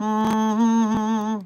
Oh,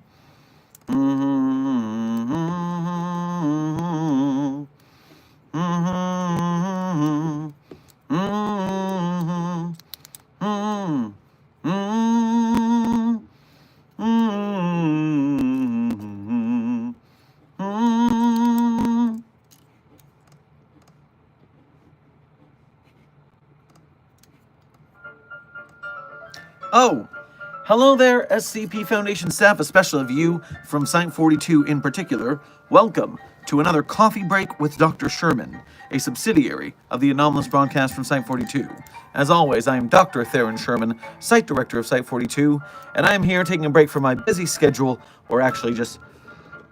hello there, SCP Foundation staff, especially of you from Site 42 in particular. Welcome to another coffee break with Dr. Sherman, a subsidiary of the Anomalous broadcast from Site 42. As always, I am Dr. Theron Sherman, Site Director of Site 42, and I am here taking a break from my busy schedule, or actually just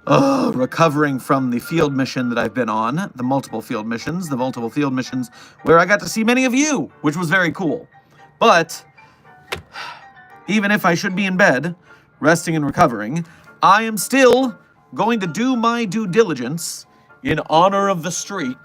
recovering from the field mission that I've been on, the multiple field missions, where I got to see many of you, which was very cool. But even if I should be in bed, resting and recovering, I am still going to do my due diligence in honor of the streak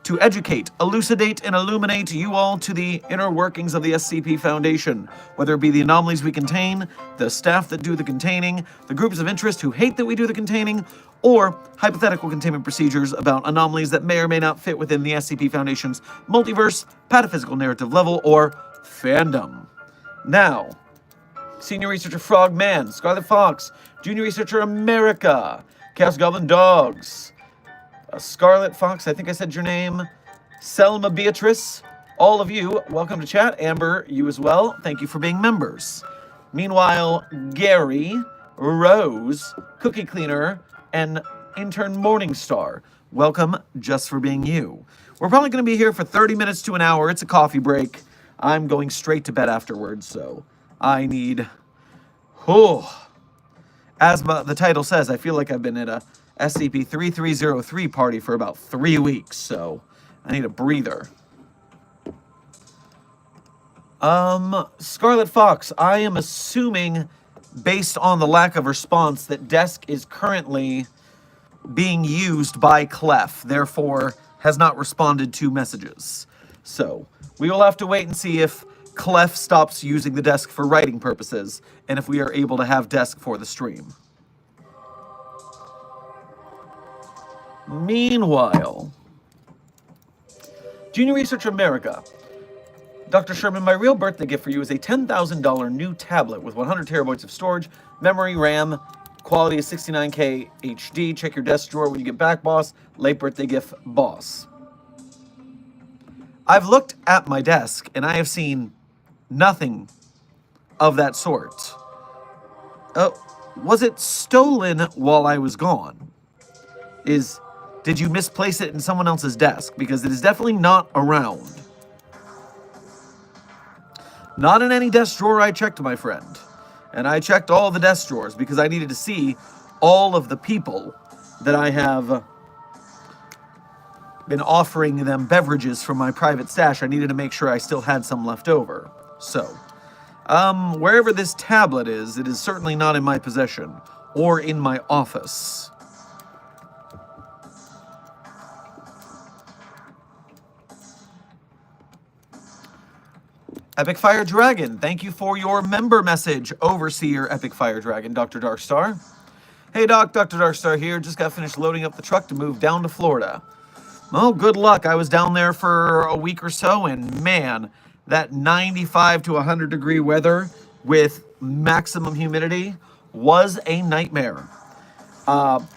to educate, elucidate, and illuminate you all to the inner workings of the SCP Foundation, whether it be the anomalies we contain, the staff that do the containing, the groups of interest who hate that we do the containing, or hypothetical containment procedures about anomalies that may or may not fit within the SCP Foundation's multiverse, pataphysical narrative level, or fandom. Now, Senior Researcher Frogman, Scarlet Fox, Junior Researcher America, Chaos Goblin Dogs, Scarlet Fox, I think I said your name, Selma Beatrice, all of you, welcome to chat. Amber, you as well, thank you for being members. Meanwhile, Gary, Rose, Cookie Cleaner, and Intern Morningstar, welcome just for being you. We're probably going to be here for 30 minutes to an hour. It's a coffee break. I'm going straight to bed afterwards, so I need... As the title says, I feel like I've been at a SCP-3303 party for about 3 weeks, so I need a breather. Scarlet Fox, I am assuming, based on the lack of response, that Desk is currently being used by Clef, therefore has not responded to messages. So, we will have to wait and see if Clef stops using the desk for writing purposes, and if we are able to have Desk for the stream. Meanwhile, Junior Researcher America. Dr. Sherman, my real birthday gift for you is a $10,000 new tablet with 100 terabytes of storage, memory, RAM, quality is 69K HD. Check your desk drawer when you get back, boss. Late birthday gift, boss. I've looked at my desk, and I have seen nothing of that sort. Was it stolen while I was gone? Did you misplace it in someone else's desk? Because it is definitely not around. Not in any desk drawer I checked, my friend. And I checked all the desk drawers because I needed to see all of the people that I have been offering them beverages from my private stash. I needed to make sure I still had some left over. So, wherever this tablet is, it is certainly not in my possession or in my office. Epic Fire Dragon, thank you for your member message, Overseer Epic Fire Dragon, Dr. Darkstar. Hey Doc, Dr. Darkstar here, just got finished loading up the truck to move down to Florida. Oh, good luck. I was down there for a week or so, and man, that 95 to 100 degree weather with maximum humidity was a nightmare.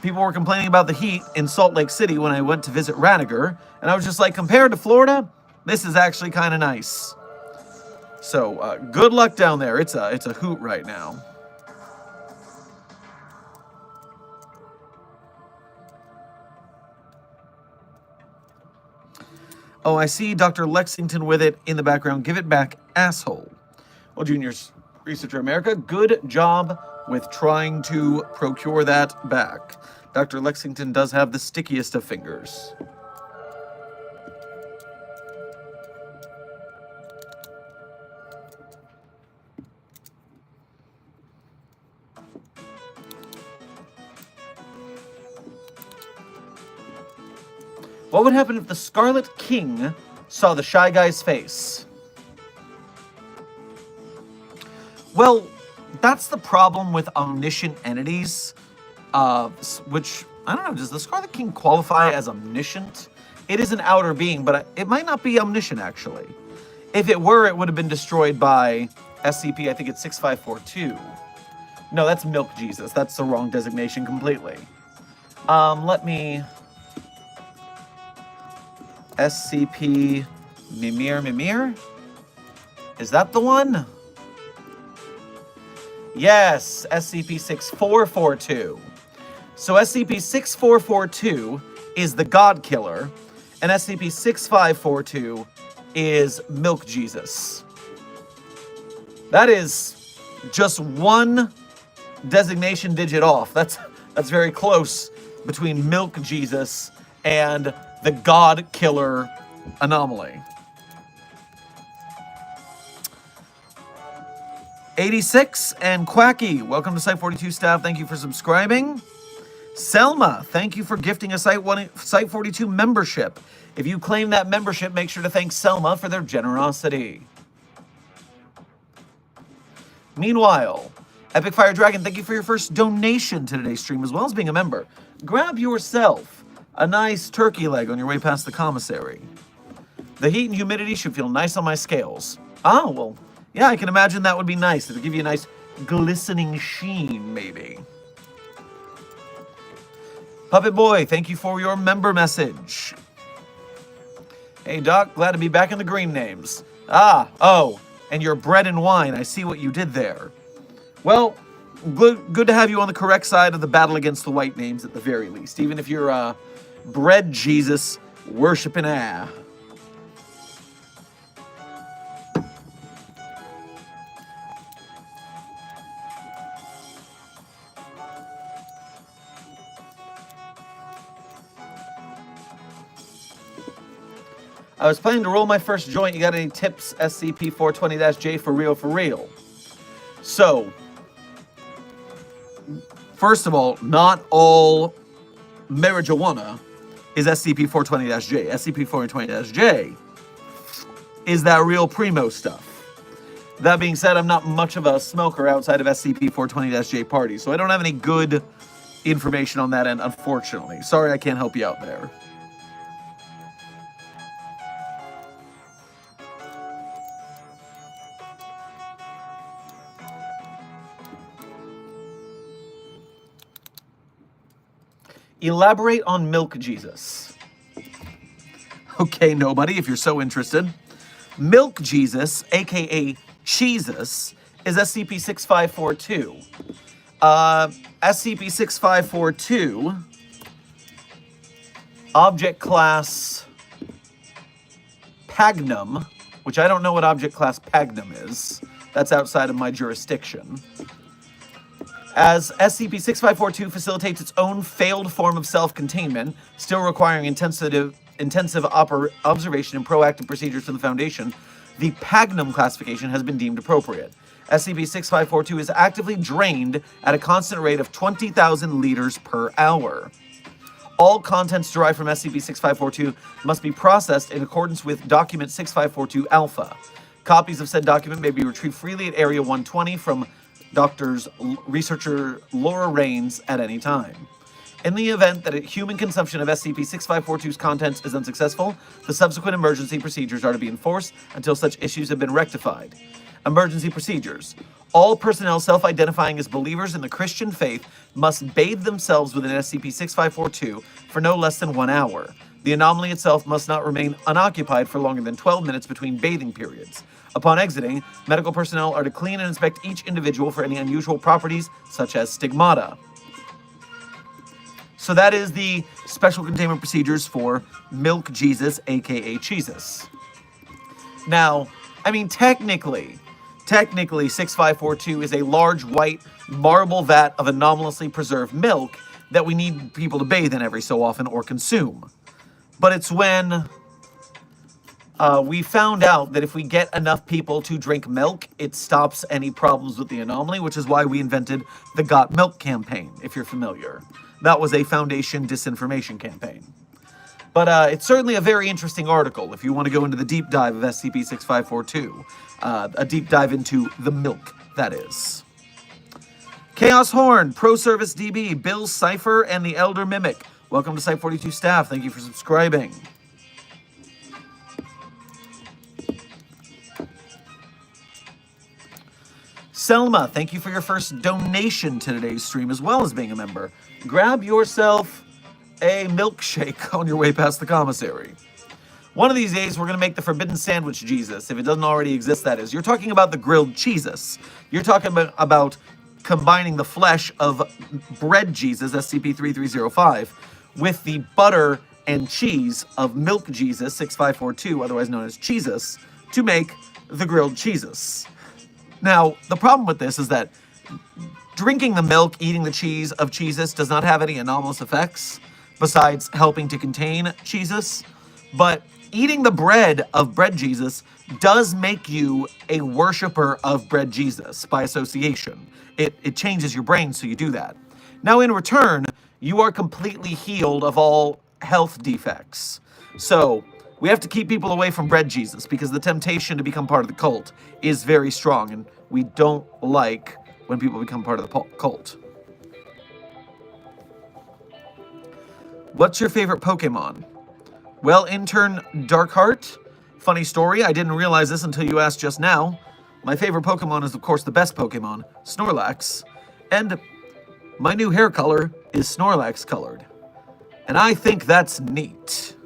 People were complaining about the heat in Salt Lake City when I went to visit Radiger, and I was just like, compared to Florida, this is actually kind of nice. So, good luck down there. It's a hoot right now. Oh, I see Dr. Lexington with it in the background. Give it back, asshole. Well, Junior Researcher America, good job with trying to procure that back. Dr. Lexington does have the stickiest of fingers. What would happen if the Scarlet King saw the Shy Guy's face? Well, That's the problem with omniscient entities, which, I don't know, does the Scarlet King qualify as omniscient? It is an outer being, but it might not be omniscient, actually. If it were, it would have been destroyed by SCP, I think it's 6542. No, that's Milk Jesus. That's the wrong designation completely. Let me... SCP Mimir? Is that the one? Yes, SCP-6442. So SCP-6442 is the God Killer, and SCP-6542 is Milk Jesus. That is just one designation digit off. That's very close between Milk Jesus and the God Killer anomaly. 86 and Quacky, welcome to Site42 staff. Thank you for subscribing. Selma, thank you for gifting a Site42 membership. If you claim that membership, make sure to thank Selma for their generosity. Meanwhile, Epic Fire Dragon, thank you for your first donation to today's stream, as well as being a member. Grab yourself a nice turkey leg on your way past the commissary. The heat and humidity should feel nice on my scales. Oh, well, yeah, I can imagine that would be nice. It would give you a nice glistening sheen, maybe. Puppet Boy, thank you for your member message. Hey, Doc, glad to be back in the green names. Oh, and your bread and wine. I see what you did there. Well, good to have you on the correct side of the battle against the white names at the very least, even if you're bread Jesus worshiping air. I was planning to roll my first joint. You got any tips, SCP-420-J, for real? So, first of all, not all marijuana is SCP-420-J. SCP-420-J is that real primo stuff. That being said, I'm not much of a smoker outside of SCP-420-J parties, so I don't have any good information on that end, unfortunately. Sorry I can't help you out there. Elaborate on Milk Jesus. Okay, nobody, if you're so interested. Milk Jesus, aka Cheesus, is SCP-6542. SCP-6542, object class Pagnum, which I don't know what object class Pagnum is. That's outside of my jurisdiction. As SCP-6542 facilitates its own failed form of self-containment, still requiring intensive observation and proactive procedures from the Foundation, the Pagnum classification has been deemed appropriate. SCP-6542 is actively drained at a constant rate of 20,000 liters per hour. All contents derived from SCP-6542 must be processed in accordance with Document 6542 Alpha. Copies of said document may be retrieved freely at Area 120 from researcher Laura Rains at any time. In the event that human consumption of SCP-6542's contents is unsuccessful, the subsequent emergency procedures are to be enforced until such issues have been rectified. Emergency procedures. All personnel self-identifying as believers in the Christian faith must bathe themselves within SCP-6542 for no less than 1 hour. The anomaly itself must not remain unoccupied for longer than 12 minutes between bathing periods. Upon exiting, medical personnel are to clean and inspect each individual for any unusual properties, such as stigmata. So that is the special containment procedures for Milk Jesus, aka Cheesus. Now, I mean, technically, 6542 is a large white marble vat of anomalously preserved milk that we need people to bathe in every so often or consume. But it's when we found out that if we get enough people to drink milk, it stops any problems with the anomaly, which is why we invented the Got Milk campaign, if you're familiar. That was a Foundation disinformation campaign. But it's certainly a very interesting article if you want to go into the deep dive of SCP-6542. A deep dive into the milk, that is. Chaos Horn, Pro Service DB, Bill Cipher, and the Elder Mimic. Welcome to Site 42 staff. Thank you for subscribing. Selma, thank you for your first donation to today's stream, as well as being a member. Grab yourself a milkshake on your way past the commissary. One of these days, we're going to make the Forbidden Sandwich Jesus, if it doesn't already exist, that is. You're talking about the grilled Jesus. You're talking about combining the flesh of bread Jesus, SCP-3305, with the butter and cheese of milk Jesus, 6542, otherwise known as Cheesus, to make the grilled Jesus. Now, the problem with this is that drinking the milk, eating the cheese of Cheesus does not have any anomalous effects, besides helping to contain Cheesus. But eating the bread of bread Jesus does make you a worshiper of bread Jesus by association. It changes your brain so you do that. Now, in return, you are completely healed of all health defects. So, we have to keep people away from bread Jesus because the temptation to become part of the cult is very strong, and we don't like when people become part of the cult. What's your favorite Pokemon? Well, intern Darkheart, funny story, I didn't realize this until you asked just now. My favorite Pokemon is, of course, the best Pokemon, Snorlax, and my new hair color is Snorlax colored. And I think that's neat.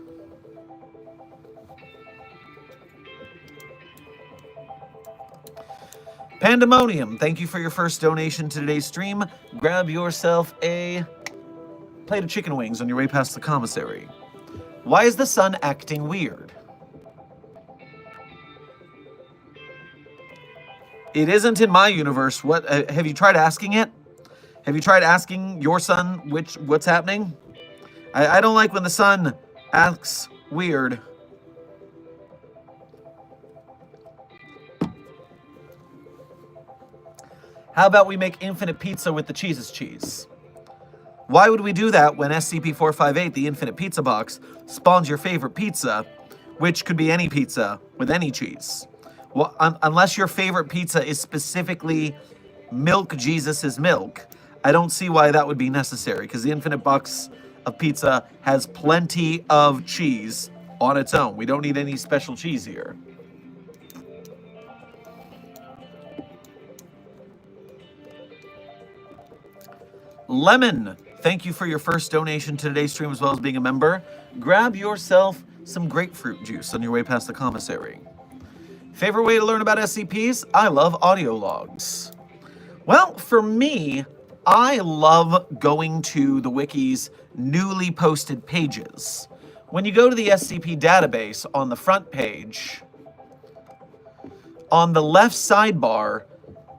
Pandemonium, thank you for your first donation to today's stream. Grab yourself a plate of chicken wings on your way past the commissary. Why is the sun acting weird? It isn't in my universe. What have you tried asking it? Have you tried asking your son what's happening? I don't like when the sun acts weird. How about we make infinite pizza with the Cheese's cheese? Why would we do that when SCP-458, the infinite pizza box, spawns your favorite pizza, which could be any pizza with any cheese? Well, unless your favorite pizza is specifically milk Jesus's milk, I don't see why that would be necessary, because the infinite box of pizza has plenty of cheese on its own. We don't need any special cheese here. Lemon, thank you for your first donation to today's stream, as well as being a member. Grab yourself some grapefruit juice on your way past the commissary. Favorite way to learn about SCPs? I love audio logs. Well, for me, I love going to the wiki's newly posted pages. When you go to the SCP database on the front page, on the left sidebar,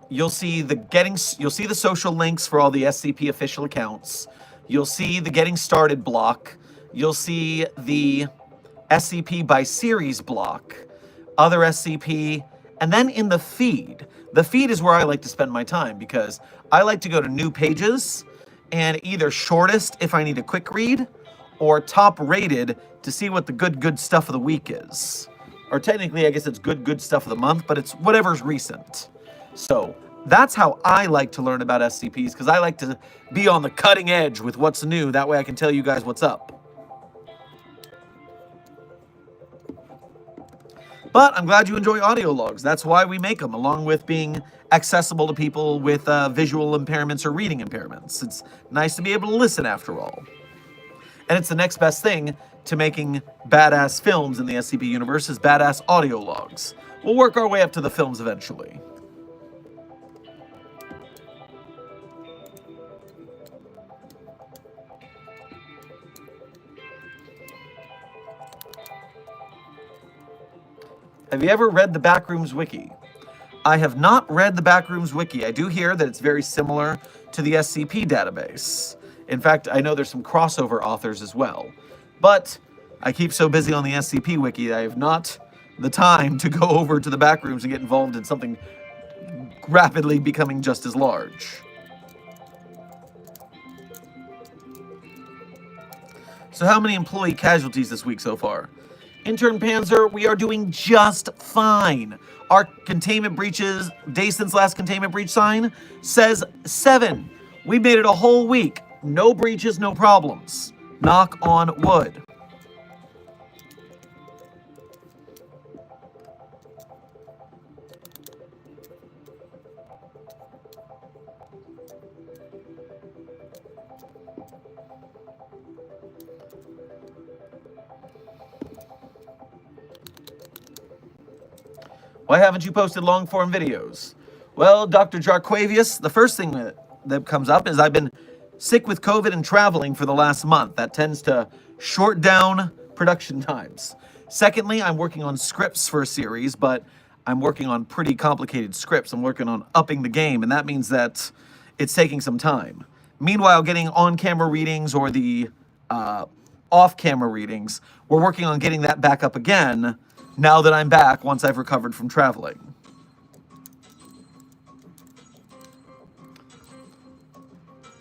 you'll see the social links for all the SCP official accounts. You'll see the Getting Started block. You'll see the SCP by series block, other SCP, and then in the feed. The feed is where I like to spend my time because I like to go to new pages and either shortest if I need a quick read or top rated to see what the good stuff of the week is. Or technically, I guess it's good stuff of the month, but it's whatever's recent. So that's how I like to learn about SCPs, because I like to be on the cutting edge with what's new. That way I can tell you guys what's up. But I'm glad you enjoy audio logs. That's why we make them, along with being accessible to people with visual impairments or reading impairments. It's nice to be able to listen after all. And it's the next best thing to making badass films in the SCP universe is badass audio logs. We'll work our way up to the films eventually. Have you ever read the Backrooms Wiki? I have not read the Backrooms Wiki. I do hear that it's very similar to the SCP database. In fact, I know there's some crossover authors as well. But I keep so busy on the SCP Wiki, I have not the time to go over to the Backrooms and get involved in something rapidly becoming just as large. So how many employee casualties this week so far? Intern Panzer, we are doing just fine. Our containment breaches, day since last containment breach sign, says 7. We made it a whole week. No breaches, no problems. Knock on wood. Why haven't you posted long-form videos? Well, Dr. Jarquavius, the first thing that comes up is I've been sick with COVID and traveling for the last month. That tends to short down production times. Secondly, I'm working on scripts for a series, but I'm working on pretty complicated scripts. I'm working on upping the game, and that means that it's taking some time. Meanwhile, getting on-camera readings or the off-camera readings, we're working on getting that back up again now that I'm back once I've recovered from traveling.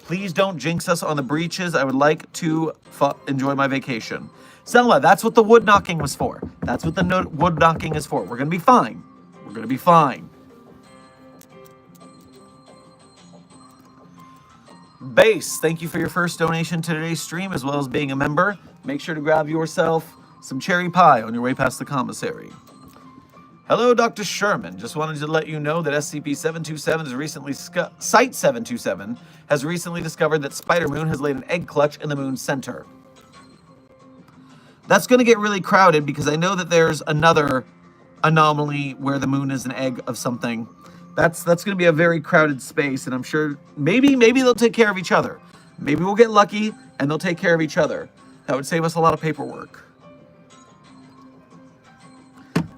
Please don't jinx us on the breaches. I would like to enjoy my vacation. Selma, that's what the wood knocking was for. That's what the wood knocking is for. We're going to be fine. We're going to be fine. Base, thank you for your first donation to today's stream, as well as being a member. Make sure to grab yourself some cherry pie on your way past the commissary. Hello, Dr. Sherman. Just wanted to let you know that SCP-727 has recently... Site-727 has recently discovered that Spider Moon has laid an egg clutch in the moon's center. That's going to get really crowded because I know that there's another anomaly where the moon is an egg of something. That's going to be a very crowded space, and I'm sure maybe they'll take care of each other. Maybe we'll get lucky and they'll take care of each other. That would save us a lot of paperwork.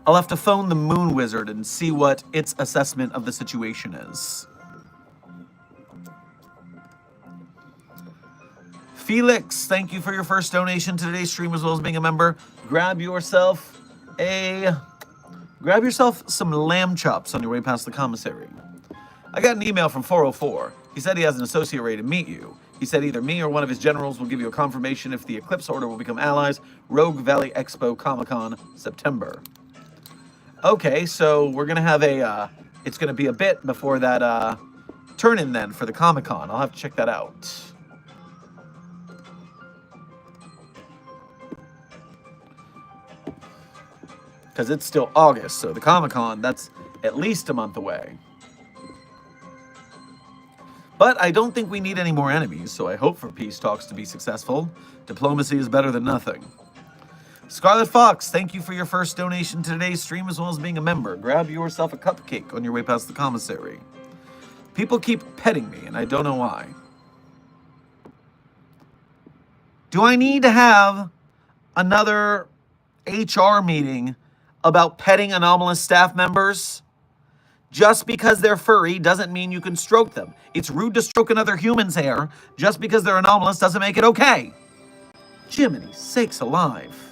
I'll have to phone the Moon Wizard and see what its assessment of the situation is. Felix, thank you for your first donation to today's stream, as well as being a member. Grab yourself some lamb chops on your way past the commissary. I got an email from 404. He said he has an associate ready to meet you. He said either me or one of his generals will give you a confirmation if the Eclipse Order will become allies. Rogue Valley Expo Comic-Con, September. Okay, so we're going to have it's going to be a bit before that turn-in then for the Comic-Con. I'll have to check that out. Because it's still August, so the Comic-Con, that's at least a month away. But I don't think we need any more enemies, so I hope for peace talks to be successful. Diplomacy is better than nothing. Scarlet Fox, thank you for your first donation to today's stream, as well as being a member. Grab yourself a cupcake on your way past the commissary. People keep petting me, and I don't know why. Do I need to have another HR meeting about petting Anomalous staff members? Just because they're furry doesn't mean you can stroke them. It's rude to stroke another human's hair. Just because they're anomalous doesn't make it okay. Jiminy sakes alive.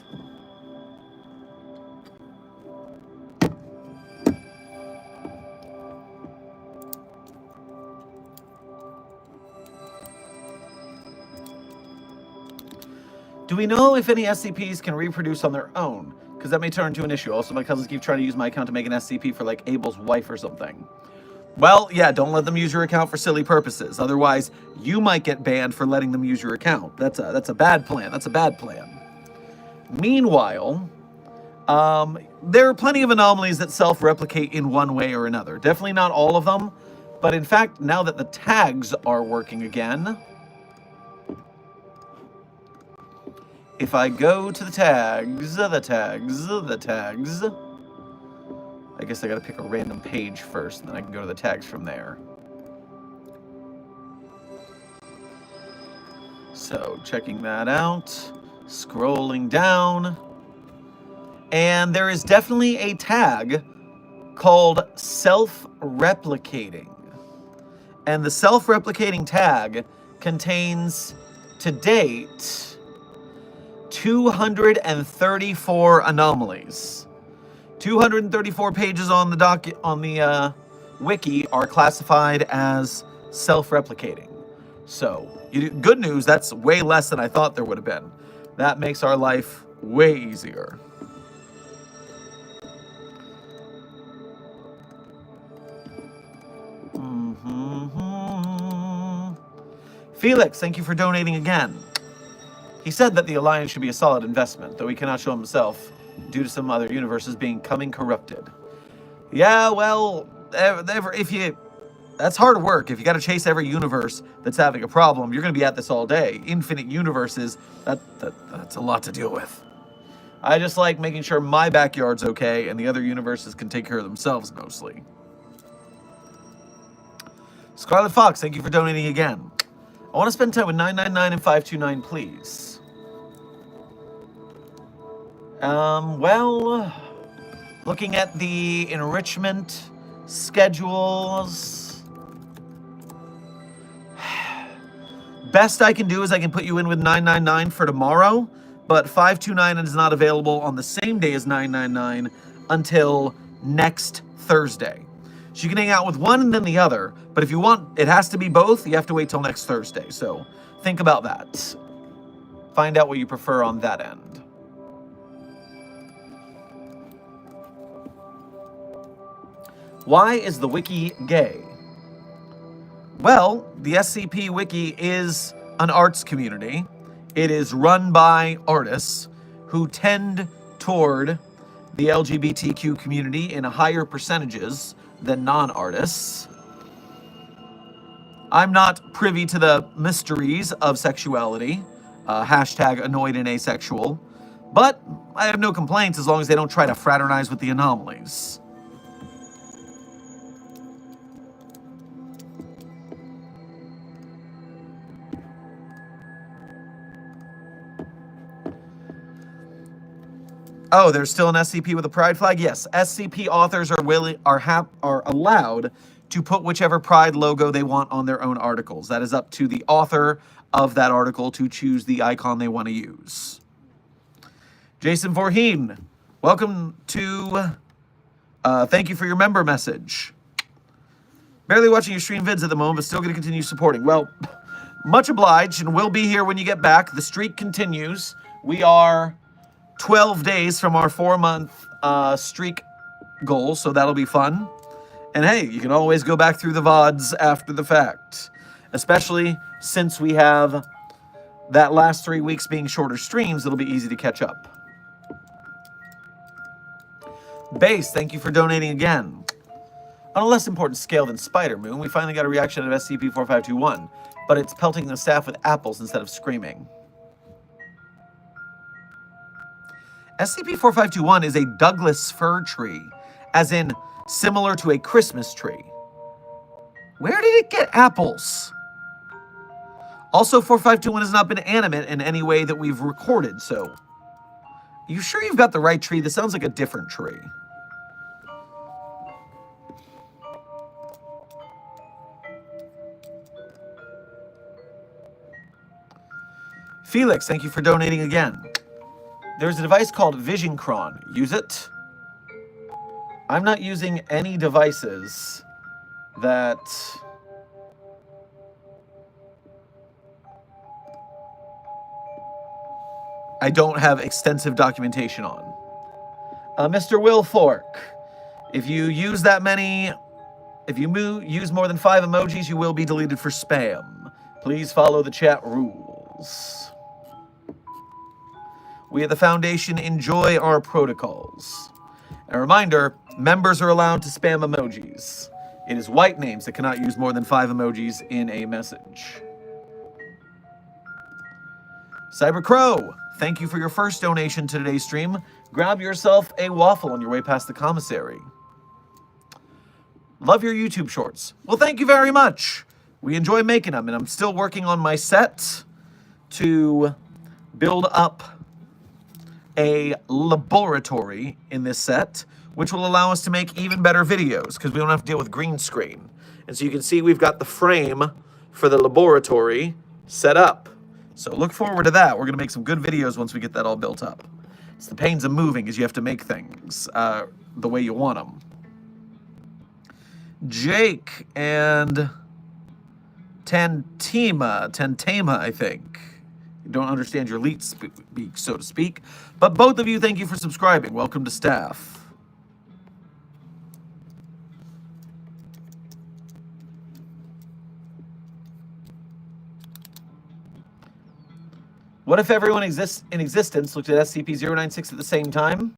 Do we know if any SCPs can reproduce on their own? Because that may turn into an issue. Also, my cousins keep trying to use my account to make an SCP for, like, Abel's wife or something. Well, yeah, don't let them use your account for silly purposes. Otherwise, you might get banned for letting them use your account. That's a bad plan. That's a bad plan. Meanwhile, there are plenty of anomalies that self-replicate in one way or another. Definitely not all of them. But in fact, now that the tags are working again... If I go to the tags, I guess I gotta pick a random page first, and then I can go to the tags from there. So, checking that out, scrolling down, and there is definitely a tag called self-replicating. And the self-replicating tag contains, to date, 234 anomalies. 234 pages on the wiki are classified as self-replicating. So, good news, that's way less than I thought there would have been. That makes our life way easier. Felix, thank you for donating again. He said that the Alliance should be a solid investment, though he cannot show himself due to some other universes becoming corrupted. Yeah, well, that's hard work. If you got to chase every universe that's having a problem, you're going to be at this all day. Infinite universes, that's a lot to deal with. I just like making sure my backyard's okay and the other universes can take care of themselves mostly. Scarlet Fox, thank you for donating again. I want to spend time with 999 and 529, please. Well, looking at the enrichment schedules, best I can do is I can put you in with 999 for tomorrow, but 529 is not available on the same day as 999 until next Thursday. So you can hang out with one and then the other, but if you want, it has to be both, you have to wait till next Thursday. So think about that. Find out what you prefer on that end. Why is the wiki gay? Well, the SCP Wiki is an arts community. It is run by artists who tend toward the LGBTQ community in higher percentages than non-artists. I'm not privy to the mysteries of sexuality, hashtag annoyed and asexual, but I have no complaints as long as they don't try to fraternize with the anomalies. Oh, there's still an SCP with a pride flag? Yes, SCP authors are allowed to put whichever pride logo they want on their own articles. That is up to the author of that article to choose the icon they want to use. Jason Vorheen, welcome to, thank you for your member message. Barely watching your stream vids at the moment, but still going to continue supporting. Well, much obliged, and we'll be here when you get back. The streak continues. We are 12 days from our 4-month streak goal, so that'll be fun. And hey, you can always go back through the VODs after the fact, especially since we have that last 3 weeks being shorter streams. It'll be easy to catch up. Base, thank you for donating again. On a less important scale than Spider Moon, we finally got a reaction of SCP-4521, but it's pelting the staff with apples instead of screaming. SCP-4521 is a Douglas fir tree, as in similar to a Christmas tree. Where did it get apples? Also, 4521 has not been animate in any way that we've recorded, so... You sure you've got the right tree? This sounds like a different tree. Felix, thank you for donating again. There's a device called VisionCron. Use it. I'm not using any devices that I don't have extensive documentation on. Mr. Will Fork, if you use that many, if you use more than 5 emojis, you will be deleted for spam. Please follow the chat rules. We at the Foundation enjoy our protocols. A reminder, members are allowed to spam emojis. It is white names that cannot use more than 5 emojis in a message. Cybercrow, thank you for your first donation to today's stream. Grab yourself a waffle on your way past the commissary. Love your YouTube shorts. Well, thank you very much. We enjoy making them, and I'm still working on my set to build up a laboratory in this set, which will allow us to make even better videos because we don't have to deal with green screen. And so you can see we've got the frame for the laboratory set up. So look forward to that. We're going to make some good videos once we get that all built up. It's the pains of moving is you have to make things the way you want them. Jake and Tantama, I think. Don't understand your elite speak, so to speak. But both of you, thank you for subscribing. Welcome to staff. What if everyone in existence looked at SCP-096 at the same time?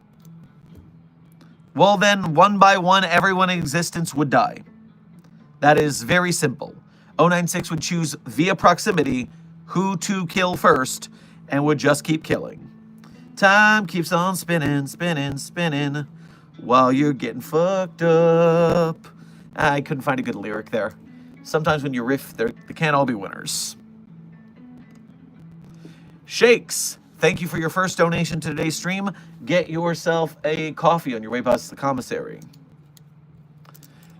Well, then, one by one, everyone in existence would die. That is very simple. 096 would choose via proximity who to kill first and would just keep killing. Time keeps on spinning, spinning, spinning while you're getting fucked up. I couldn't find a good lyric there. Sometimes when you riff, they can't all be winners. Shakes, thank you for your first donation to today's stream. Get yourself a coffee on your way past the commissary.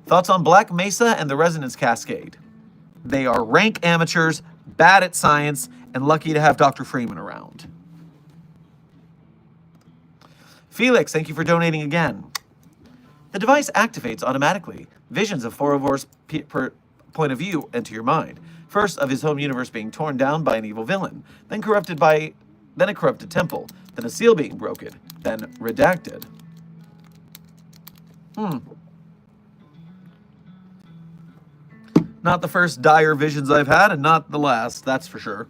Thoughts on Black Mesa and the Resonance Cascade? They are rank amateurs, bad at science, and lucky to have Dr. Freeman around. Felix, thank you for donating again. The device activates automatically. Visions of 404's point of view enter your mind. First, of his home universe being torn down by an evil villain, then a corrupted temple, then a seal being broken, then redacted. Not the first dire visions I've had, and not the last, that's for sure.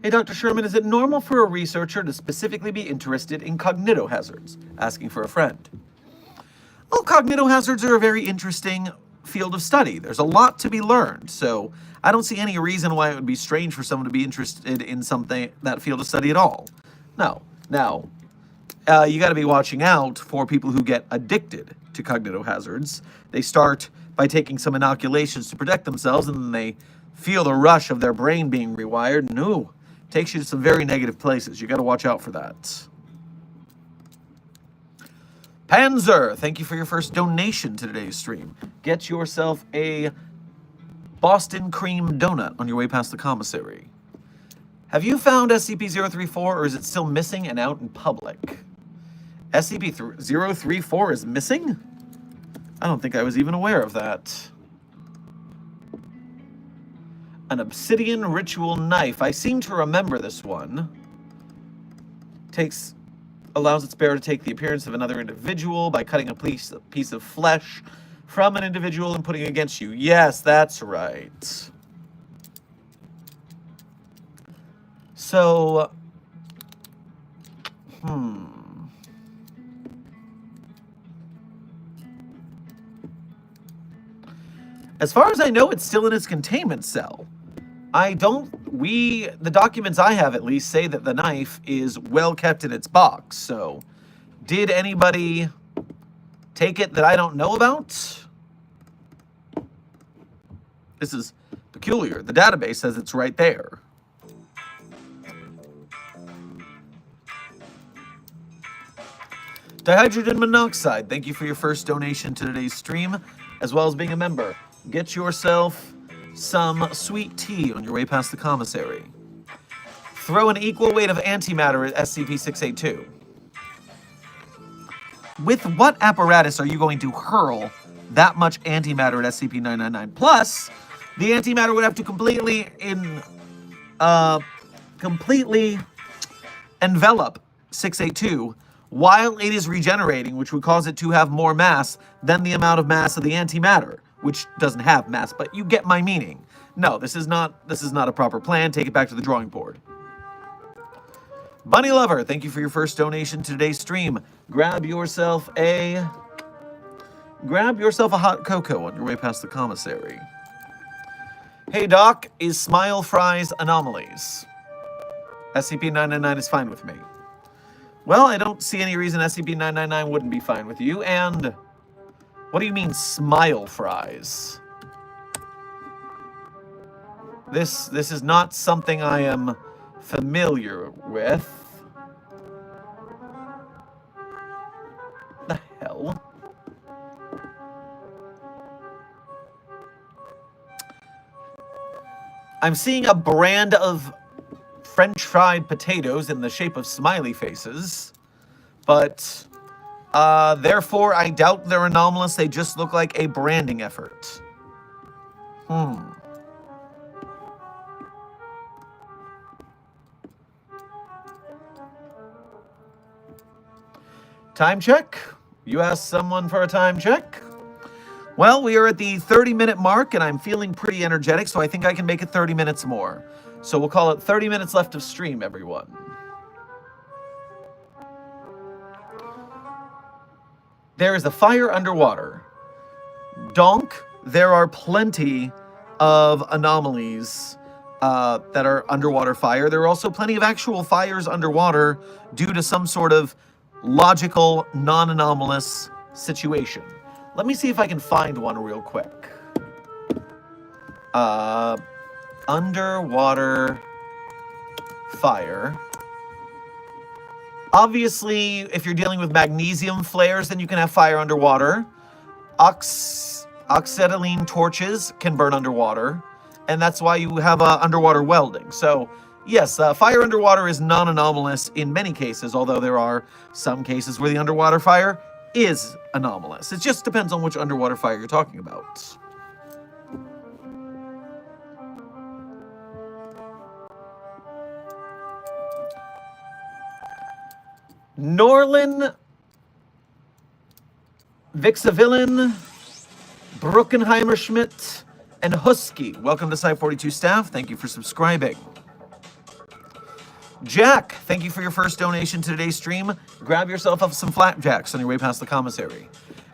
Hey, Dr. Sherman, is it normal for a researcher to specifically be interested in cognitohazards? Asking for a friend. Well, cognitohazards are a very interesting field of study. There's a lot to be learned, so I don't see any reason why it would be strange for someone to be interested in that field of study at all. No. Now, you got to be watching out for people who get addicted to cognitohazards. They start by taking some inoculations to protect themselves, and then they feel the rush of their brain being rewired, and takes you to some very negative places. You got to watch out for that. Panzer, thank you for your first donation to today's stream. Get yourself a Boston cream donut on your way past the commissary. Have you found SCP-034, or is it still missing and out in public? SCP-034 is missing? I don't think I was even aware of that. An obsidian ritual knife. I seem to remember this one. Allows its bearer to take the appearance of another individual by cutting a piece of flesh from an individual and putting it against you. Yes, that's right. So, as far as I know, it's still in its containment cell. The documents I have at least say that the knife is well kept in its box, so did anybody take it that I don't know about? This is peculiar. The database says it's right there. Dihydrogen monoxide, thank you for your first donation to today's stream, as well as being a member. Get yourself some sweet tea on your way past the commissary. Throw an equal weight of antimatter at SCP-682. With what apparatus are you going to hurl that much antimatter at SCP-999? Plus, the antimatter would have to completely envelop 682 while it is regenerating, which would cause it to have more mass than the amount of mass of the antimatter, which doesn't have mass, but you get my meaning. No, this is not a proper plan. Take it back to the drawing board. Bunny Lover, thank you for your first donation to today's stream. Grab yourself a hot cocoa on your way past the commissary. Hey Doc, is Smile Fries anomalies? SCP-999 is fine with me. Well, I don't see any reason SCP-999 wouldn't be fine with you, and what do you mean, smile fries? This is not something I am familiar with. The hell? I'm seeing a brand of French fried potatoes in the shape of smiley faces, but therefore I doubt they're anomalous. They just look like a branding effort. Time check? You asked someone for a time check? Well, we are at the 30-minute mark, and I'm feeling pretty energetic, so I think I can make it 30 minutes more. So we'll call it 30 minutes left of stream, everyone. There is a fire underwater. Donk, there are plenty of anomalies that are underwater fire. There are also plenty of actual fires underwater due to some sort of logical, non-anomalous situation. Let me see if I can find one real quick. Underwater fire. Obviously, if you're dealing with magnesium flares, then you can have fire underwater. Oxetylene torches can burn underwater, and that's why you have underwater welding. So, yes, fire underwater is non-anomalous in many cases, although there are some cases where the underwater fire is anomalous. It just depends on which underwater fire you're talking about. Norlin, Vixavillain, Bruckenheimer Schmidt, and Husky. Welcome to Site 42 staff. Thank you for subscribing. Jack, thank you for your first donation to today's stream. Grab yourself up some flapjacks on your way past the commissary.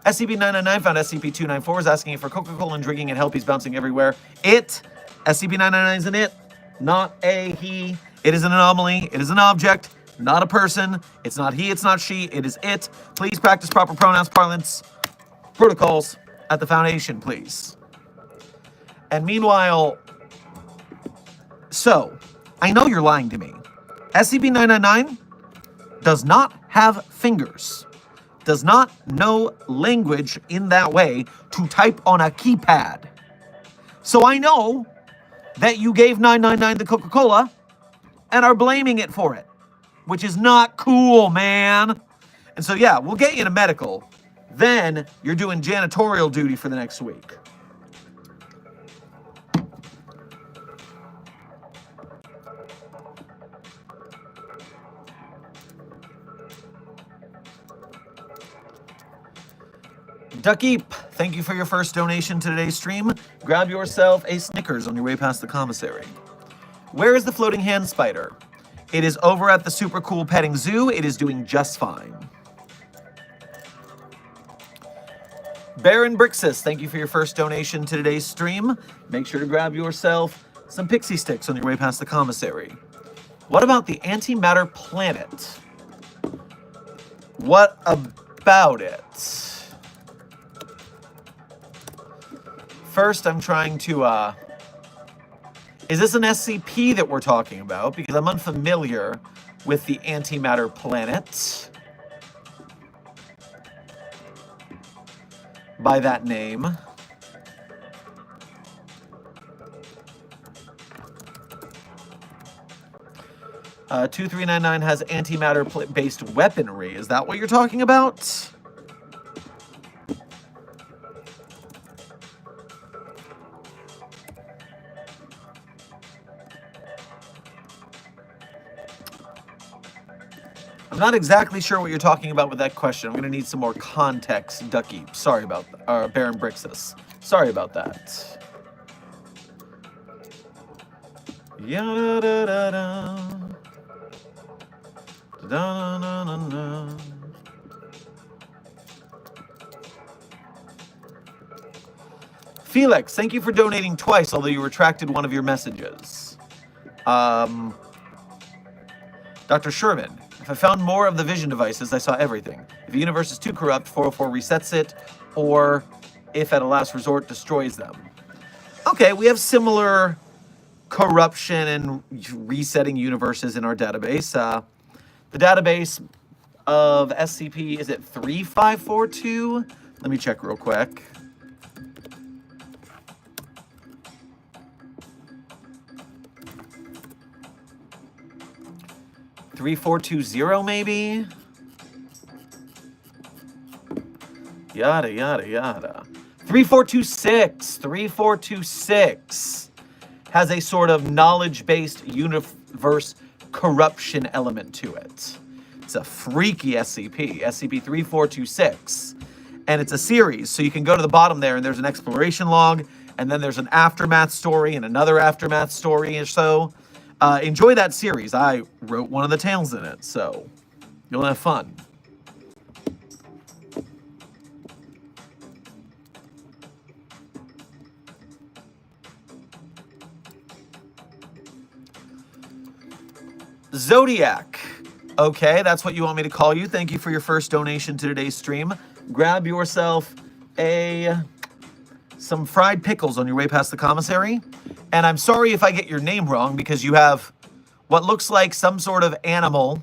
SCP-999 found SCP-294 is asking for Coca-Cola and drinking and help. He's bouncing everywhere. SCP-999 is an it, not a he. It is an anomaly. It is an object, not a person. It's not he, it's not she, it is it. Please practice proper pronouns, parlance, protocols at the Foundation, please. And meanwhile, so, I know you're lying to me. SCP-999 does not have fingers, does not know language in that way to type on a keypad. So I know that you gave 999 the Coca-Cola and are blaming it for it, which is not cool, man. And so, yeah, we'll get you to medical. Then you're doing janitorial duty for the next week. Duckeep, thank you for your first donation to today's stream. Grab yourself a Snickers on your way past the commissary. Where is the floating hand spider? It is over at the super cool petting zoo. It is doing just fine. Baron Brixus, thank you for your first donation to today's stream. Make sure to grab yourself some pixie sticks on your way past the commissary. What about the antimatter planet? What about it? First, I'm trying to, is this an SCP that we're talking about? Because I'm unfamiliar with the antimatter planet by that name. Uh, 2399 has antimatter-based weaponry. Is that what you're talking about? I'm not exactly sure what you're talking about with that question. I'm going to need some more context, Ducky. Sorry about that. Baron Brixus. Sorry about that. Ya-da-da-da-da. Da-da-da-da-da. Felix, thank you for donating twice, although you retracted one of your messages. Dr. Sherman, if I found more of the vision devices, I saw everything. If the universe is too corrupt, 404 resets it, or if at a last resort, destroys them. Okay, we have similar corruption and resetting universes in our database. The database of SCP, is it 3542? Let me check real quick. $3420 maybe? Yada, yada, yada. 3426 has a sort of knowledge-based universe corruption element to it. It's a freaky SCP, SCP-3426. And it's a series, so you can go to the bottom there and there's an exploration log, and then there's an aftermath story and another aftermath story or so. Enjoy that series. I wrote one of the tales in it, so you'll have fun. Zodiac. Okay, that's what you want me to call you. Thank you for your first donation to today's stream. Grab yourself some fried pickles on your way past the commissary. And I'm sorry if I get your name wrong, because you have what looks like some sort of animal,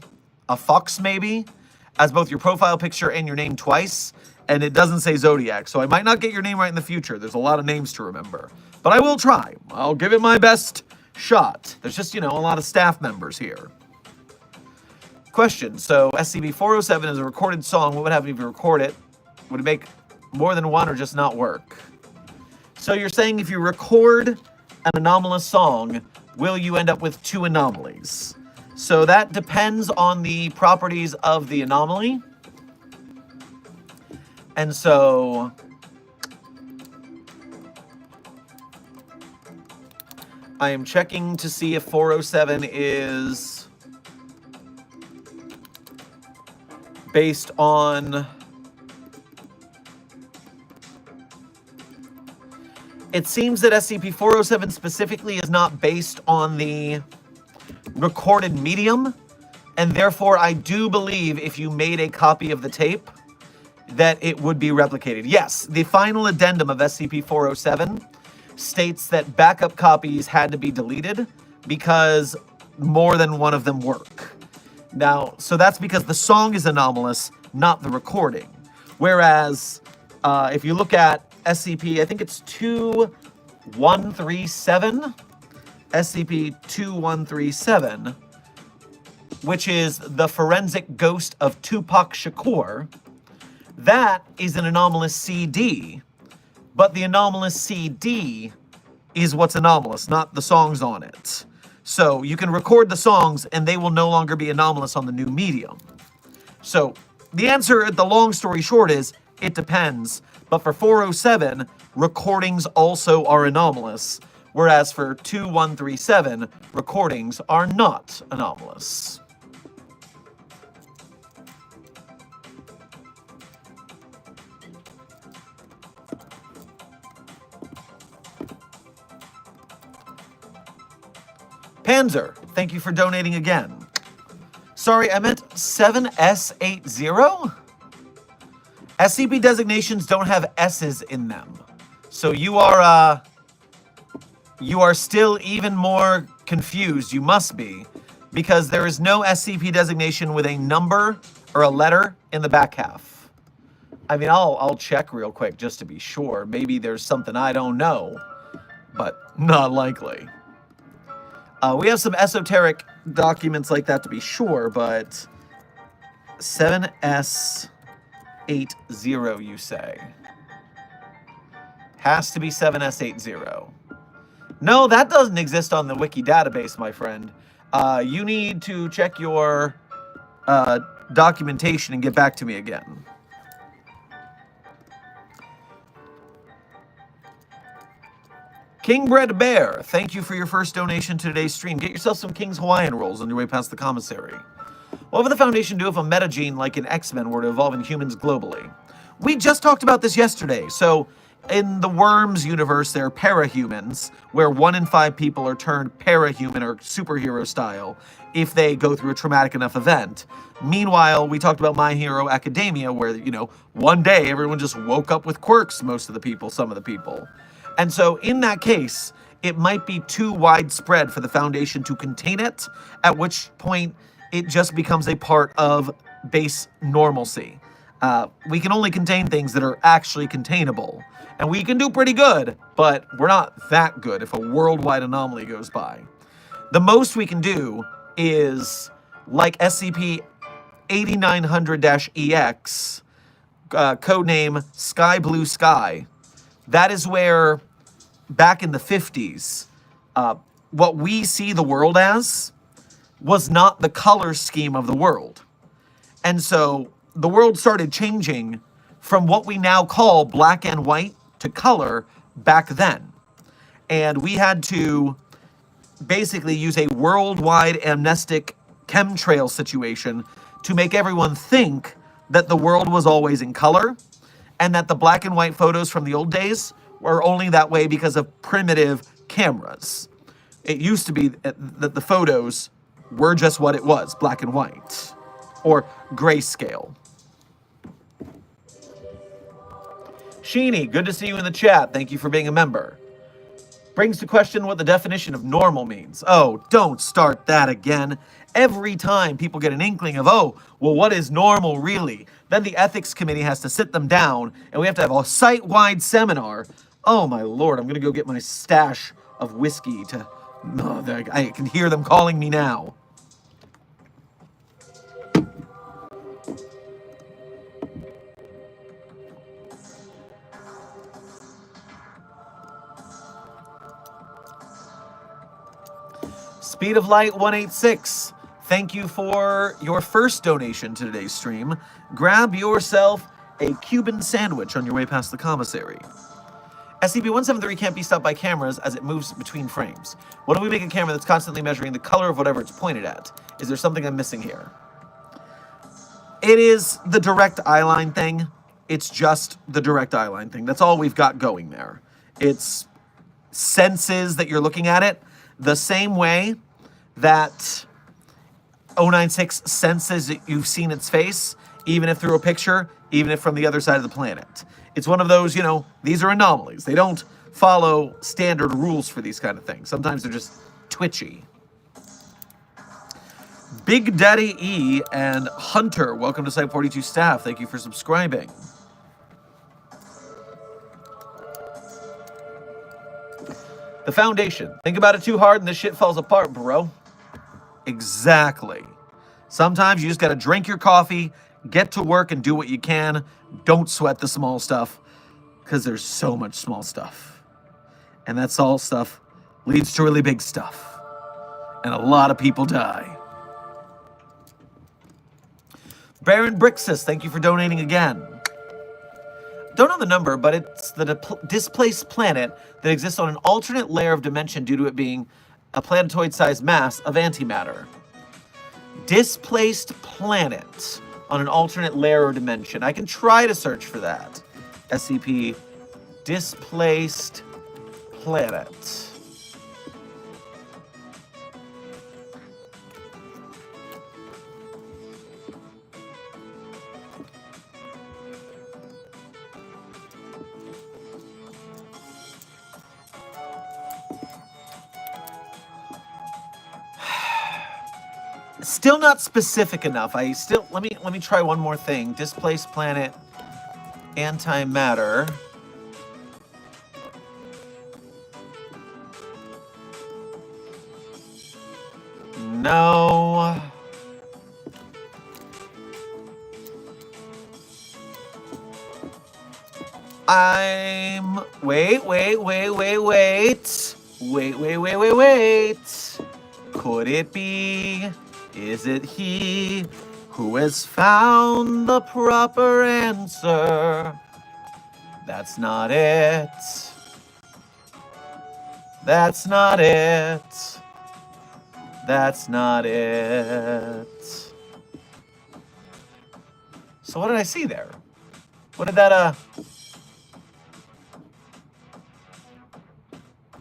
a fox maybe, as both your profile picture and your name twice. And it doesn't say Zodiac, so I might not get your name right in the future. There's a lot of names to remember. But I will try. I'll give it my best shot. There's just, a lot of staff members here. Question. So SCP-407 is a recorded song. What would happen if you record it? Would it make more than one or just not work? So you're saying if you record an anomalous song, will you end up with two anomalies? So that depends on the properties of the anomaly. And so I am checking to see if 407 is based on... It seems that SCP-407 specifically is not based on the recorded medium, and therefore I do believe if you made a copy of the tape, that it would be replicated. Yes, the final addendum of SCP-407 states that backup copies had to be deleted because more than one of them work. Now, so that's because the song is anomalous, not the recording. Whereas, if you look at SCP, I think it's 2137, SCP-2137, which is the forensic ghost of Tupac Shakur. That is an anomalous CD, but the anomalous CD is what's anomalous, not the songs on it. So you can record the songs and they will no longer be anomalous on the new medium. So the answer, the long story short, is it depends. But for 407, recordings also are anomalous, whereas for 2137, recordings are not anomalous. Panzer, thank you for donating again. Sorry, I meant 7S80? SCP designations don't have S's in them. So you are still even more confused, you must be, because there is no SCP designation with a number or a letter in the back half. I mean, I'll check real quick just to be sure. Maybe there's something I don't know, but not likely. We have some esoteric documents like that to be sure, but 7S80, you say? Has to be 7S80. No, that doesn't exist on the wiki database, my friend. You need to check your documentation and get back to me again. Kingbred Bear, thank you for your first donation to today's stream. Get yourself some King's Hawaiian rolls on your way past the commissary. What would the Foundation do if a metagene like an X-Men were to evolve in humans globally? We just talked about this yesterday. So in the Worms universe, there are parahumans, where 1 in 5 people are turned parahuman or superhero style if they go through a traumatic enough event. Meanwhile, we talked about My Hero Academia, where, one day everyone just woke up with quirks, most of the people, some of the people. And so in that case, it might be too widespread for the Foundation to contain it, at which point it just becomes a part of base normalcy. We can only contain things that are actually containable. And we can do pretty good, but we're not that good if a worldwide anomaly goes by. The most we can do is, like SCP-8900-EX, codename Sky Blue Sky, That is where, back in the 50s, what we see the world as was not the color scheme of the world. And so the world started changing from what we now call black and white to color back then. And we had to basically use a worldwide amnestic chemtrail situation to make everyone think that the world was always in color and that the black and white photos from the old days were only that way because of primitive cameras. It used to be that the photos were just what it was, black and white, or grayscale. Sheeny, good to see you in the chat. Thank you for being a member. Brings to question what the definition of normal means. Oh, don't start that again. Every time people get an inkling of, oh, well, what is normal really? Then the ethics committee has to sit them down, and we have to have a site-wide seminar. Oh, my Lord, I'm going to go get my stash of whiskey to... Oh, I can hear them calling me now. Speed of Light 186, thank you for your first donation to today's stream. Grab yourself a Cuban sandwich on your way past the commissary. SCP-173 can't be stopped by cameras as it moves between frames. What if we make a camera that's constantly measuring the color of whatever it's pointed at? Is there something I'm missing here? It is the direct eyeline thing. It's just the direct eyeline thing. That's all we've got going there. It's senses that you're looking at it the same way that 096 senses that you've seen its face, even if through a picture, even if from the other side of the planet. It's one of those, you know, these are anomalies. They don't follow standard rules for these kind of things. Sometimes they're just twitchy. Big Daddy E and Hunter, welcome to Site 42 staff. Thank you for subscribing. The Foundation. Think about it too hard and this shit falls apart, bro. Exactly. Sometimes you just gotta drink your coffee, get to work and do what you can. Don't sweat the small stuff, because there's so much small stuff. And that small stuff leads to really big stuff. And a lot of people die. Baron Brixus, thank you for donating again. Don't know the number, but it's the displaced planet that exists on an alternate layer of dimension due to it being a planetoid-sized mass of antimatter. Displaced planet on an alternate layer or dimension. I can try to search for that. SCP displaced planet. Still not specific enough. Let me try one more thing. Displaced planet, antimatter. No. Wait. Could it be? Is it he who has found the proper answer? That's not it. That's not it. That's not it. So what did I see there? What did that,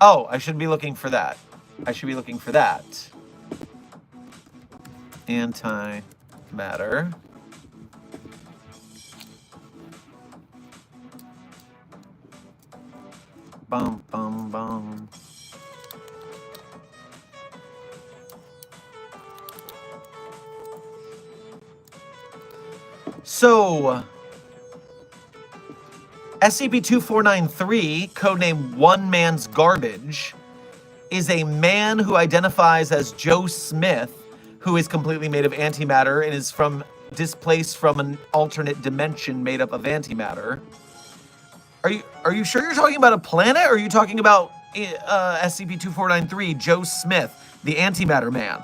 Oh, I should be looking for that. I should be looking for that. Antimatter. Bum, bum, bum. So, SCP-2493, codename One Man's Garbage, is a man who identifies as Joe Smith, who is completely made of antimatter and is displaced from an alternate dimension made up of antimatter. Are you sure you're talking about a planet, or are you talking about SCP-2493, Joe Smith, the antimatter man?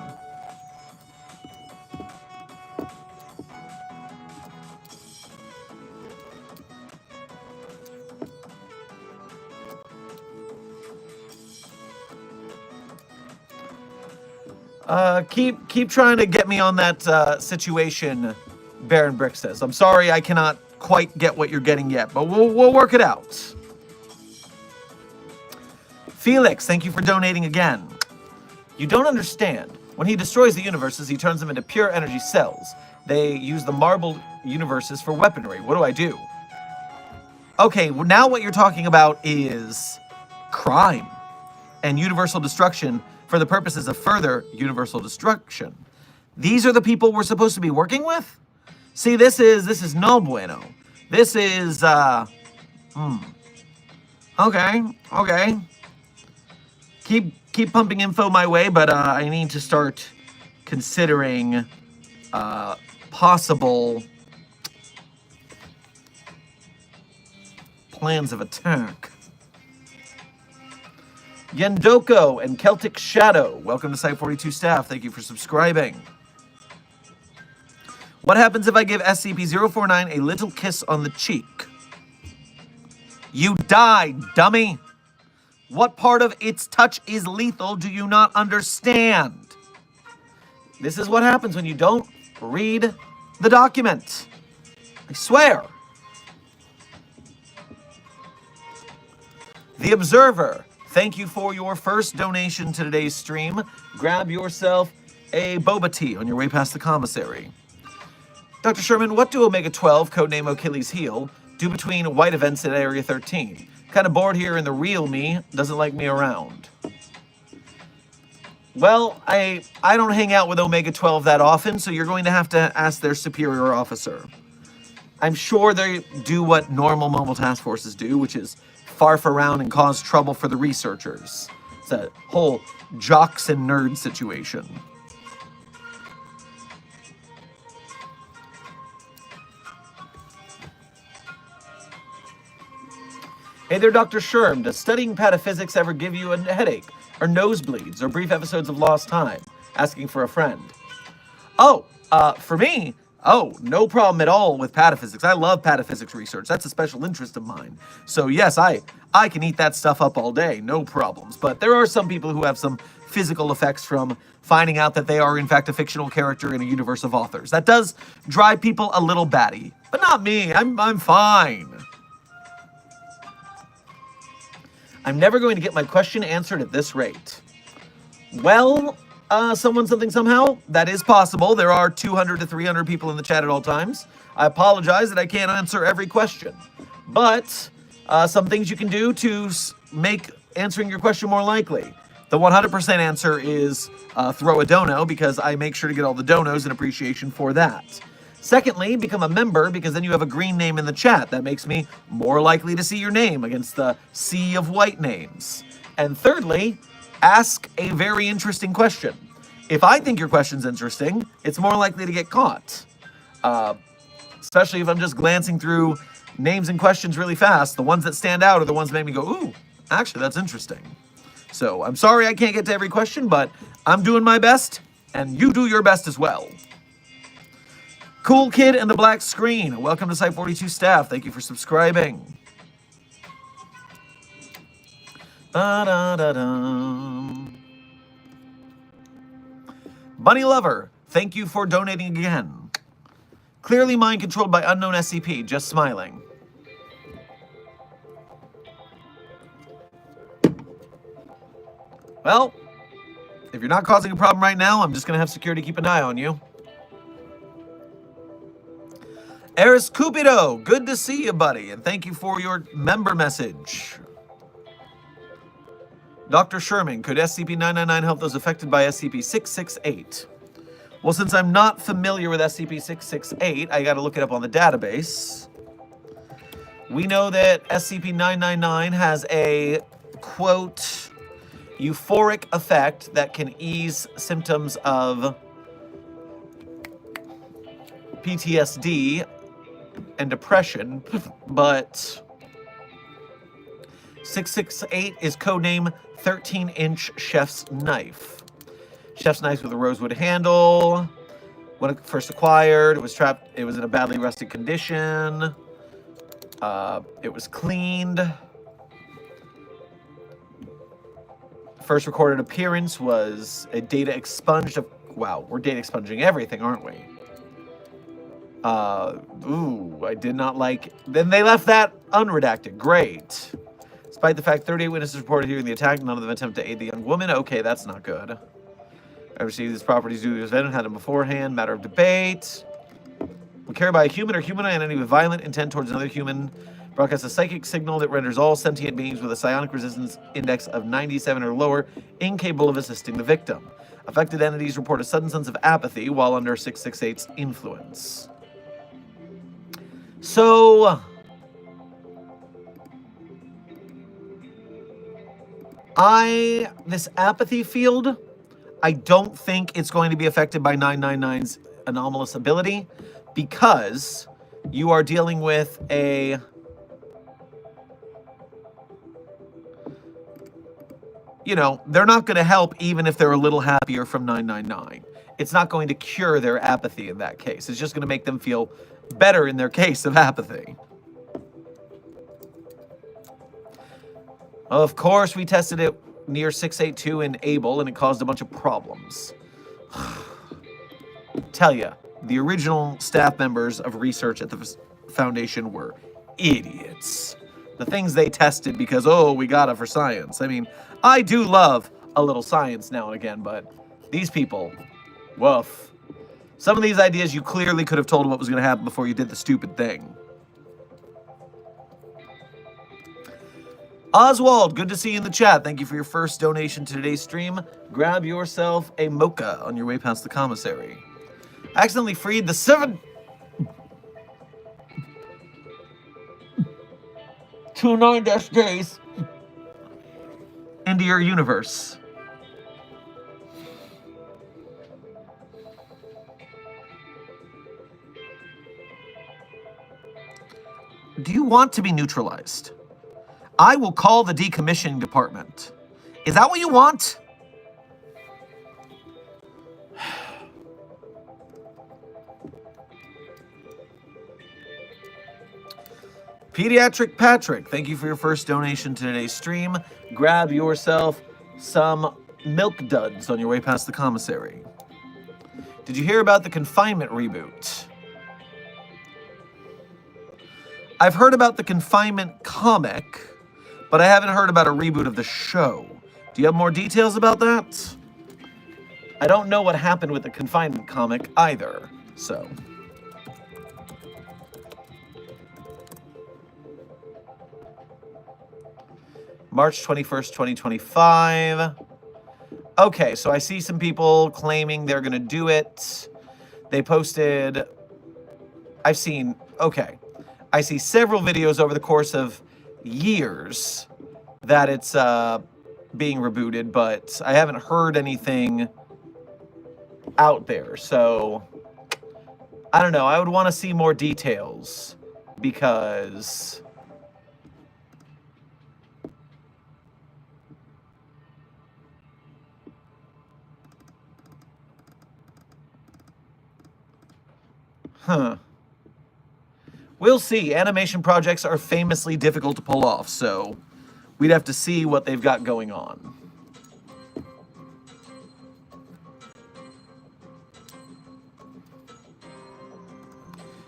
Keep trying to get me on that situation, Baron Brick says. I'm sorry I cannot quite get what you're getting yet, but we'll work it out. Felix, thank you for donating again. You don't understand. When he destroys the universes, he turns them into pure energy cells. They use the marbled universes for weaponry. What do I do? Okay, well, now what you're talking about is crime and universal destruction for the purposes of further universal destruction. These are the people we're supposed to be working with? See, this is no bueno. This is, okay. Keep pumping info my way, but I need to start considering possible plans of attack. Yendoko and Celtic Shadow, welcome to Site 42 staff. Thank you for subscribing. What happens if I give SCP-049 a little kiss on the cheek? You die, dummy! What part of its touch is lethal do you not understand? This is what happens when you don't read the document. I swear. The Observer, thank you for your first donation to today's stream. Grab yourself a boba tea on your way past the commissary. Dr. Sherman, what do Omega-12, codename Achilles' Heel, do between white events at Area 13? Kind of bored here and the real me doesn't like me around. Well, I don't hang out with Omega-12 that often, so you're going to have to ask their superior officer. I'm sure they do what normal mobile task forces do, which is farf around and cause trouble for the researchers. It's a whole jocks and nerds situation. Hey there, Dr. Sherm. Does studying Pathophysics ever give you a headache, or nosebleeds, or brief episodes of lost time? Asking for a friend. Oh, for me, no problem at all with Pathophysics. I love Pathophysics research. That's a special interest of mine. So yes, I can eat that stuff up all day, no problems. But there are some people who have some physical effects from finding out that they are in fact a fictional character in a universe of authors. That does drive people a little batty, but not me. I'm fine. I'm never going to get my question answered at this rate. Well, someone, something, somehow, that is possible. There are 200 to 300 people in the chat at all times. I apologize that I can't answer every question. But some things you can do to make answering your question more likely. The 100% answer is throw a dono, because I make sure to get all the donos in appreciation for that. Secondly, become a member, because then you have a green name in the chat. That makes me more likely to see your name against the sea of white names. And thirdly, ask a very interesting question. If I think your question's interesting, it's more likely to get caught. Especially if I'm just glancing through names and questions really fast. The ones that stand out are the ones that make me go, ooh, actually, that's interesting. So I'm sorry I can't get to every question, but I'm doing my best, and you do your best as well. Cool Kid and the Black Screen, welcome to Site 42 staff. Thank you for subscribing. Bunny Lover, thank you for donating again. Clearly mind controlled by unknown SCP, just smiling. Well, if you're not causing a problem right now, I'm just going to have security keep an eye on you. Eris Cupido, good to see you, buddy, and thank you for your member message. Dr. Sherman, could SCP-999 help those affected by SCP-668? Well, since I'm not familiar with SCP-668, I got to look it up on the database. We know that SCP-999 has a, quote, euphoric effect that can ease symptoms of PTSD and depression, but 668 is codename 13-inch chef's knife. Chef's knife with a rosewood handle. When it first acquired, it was trapped. It was in a badly rusted condition. It was cleaned. First recorded appearance was a data expunged of... Wow, we're data expunging everything, aren't we? I did not like... Then they left that unredacted. Great. Despite the fact 38 witnesses reported hearing the attack, none of them attempted to aid the young woman. Okay, that's not good. I received these properties due to this event and had them beforehand. Matter of debate. When carried by a human or humanoid entity with violent intent towards another human, broadcasts a psychic signal that renders all sentient beings with a psionic resistance index of 97 or lower incapable of assisting the victim. Affected entities report a sudden sense of apathy while under 668's influence. So... this apathy field, I don't think it's going to be affected by 999's anomalous ability, because you are dealing with a... You know, they're not going to help even if they're a little happier from 999. It's not going to cure their apathy in that case. It's just going to make them feel better in their case of apathy. Of course, we tested it near 682 in Able, and it caused a bunch of problems. Tell ya, the original staff members of research at the Foundation were idiots. The things they tested because, oh, we got it for science. I mean, I do love a little science now and again, but these people, woof. Some of these ideas you clearly could have told what was going to happen before you did the stupid thing. Oswald, good to see you in the chat. Thank you for your first donation to today's stream. Grab yourself a mocha on your way past the commissary. Accidentally freed the 729-days into your universe. Do you want to be neutralized? I will call the decommissioning department. Is that what you want? Pediatric Patrick, thank you for your first donation to today's stream. Grab yourself some milk duds on your way past the commissary. Did you hear about the Confinement reboot? I've heard about the Confinement comic, but I haven't heard about a reboot of the show. Do you have more details about that? I don't know what happened with the Confinement comic either, so... March 21st, 2025. Okay, so I see some people claiming they're going to do it. They posted... I've seen... Okay. I see several videos over the course of years that it's being rebooted, but I haven't heard anything out there. So, I don't know. I would want to see more details because... Huh. We'll see. Animation projects are famously difficult to pull off, so we'd have to see what they've got going on.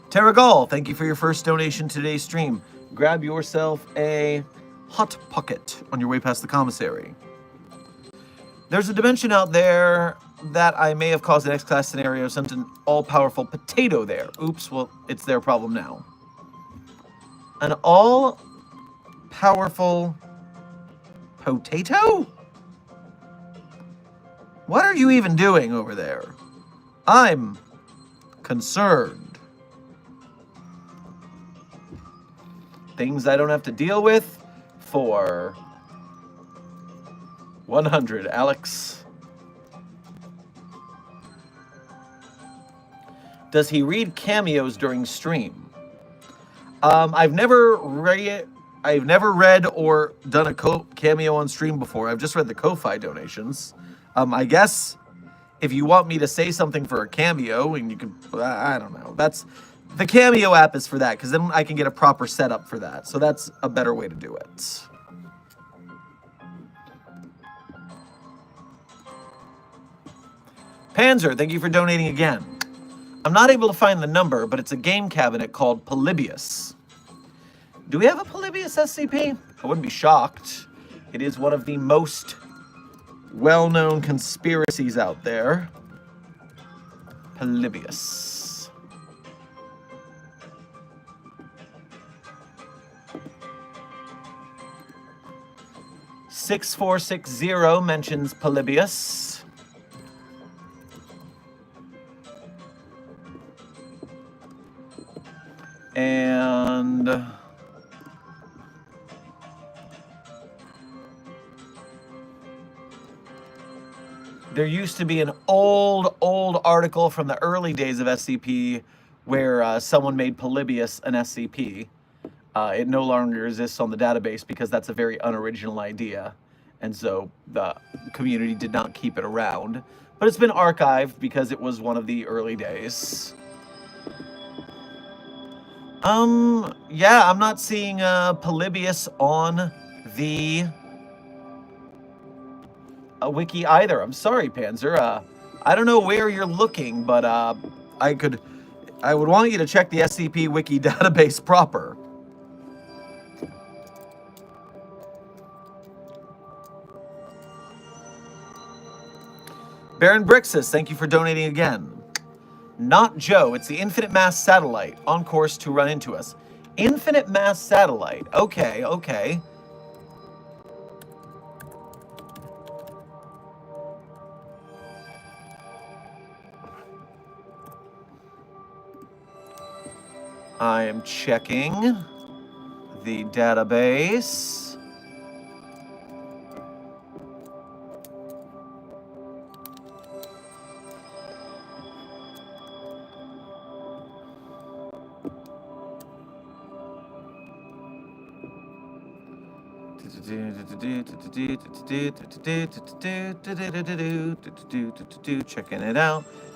Terragal, thank you for your first donation to today's stream. Grab yourself a Hot Pocket on your way past the commissary. There's a dimension out there that I may have caused an X-Class scenario, sent an all-powerful potato there. Oops, well, it's their problem now. An all-powerful potato? What are you even doing over there? I'm concerned. Things I don't have to deal with for 100, Alex. Does he read cameos during stream? I've never I've never read or done a cameo on stream before. I've just read the Ko-Fi donations. I guess if you want me to say something for a cameo, and you can, I don't know. That's the Cameo app is for that, because then I can get a proper setup for that. So that's a better way to do it. Panzer, thank you for donating again. I'm not able to find the number, but it's a game cabinet called Polybius. Do we have a Polybius SCP? I wouldn't be shocked. It is one of the most well-known conspiracies out there. Polybius. (6460) mentions Polybius. And there used to be an old article from the early days of SCP where someone made Polybius an SCP. It no longer exists on the database because that's a very unoriginal idea. And so the community did not keep it around. But it's been archived because it was one of the early days. Yeah, I'm not seeing Polybius on the wiki either. I'm sorry, Panzer. I don't know where you're looking, but I would want you to check the SCP wiki database proper. Baron Brixus, thank you for donating again. Not Joe, it's the Infinite Mass Satellite, on course to run into us. Infinite Mass Satellite, okay, okay. I am checking the database.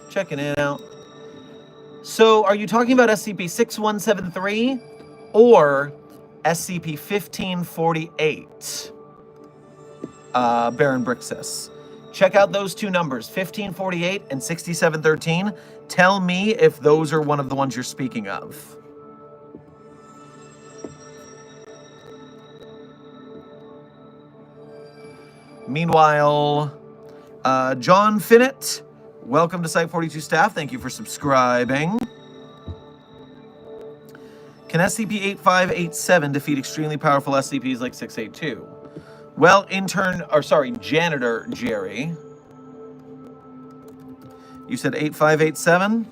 Checking it out. So, are you talking about SCP-6173 or SCP-1548? Baron Brixus. Check out those two numbers, 1548 and 6713. Tell me if those are one of the ones you're speaking of. Meanwhile, John Finnett, welcome to Site-42 staff. Thank you for subscribing. Can SCP-8587 defeat extremely powerful SCPs like 682? Well, Janitor Jerry. You said 8587?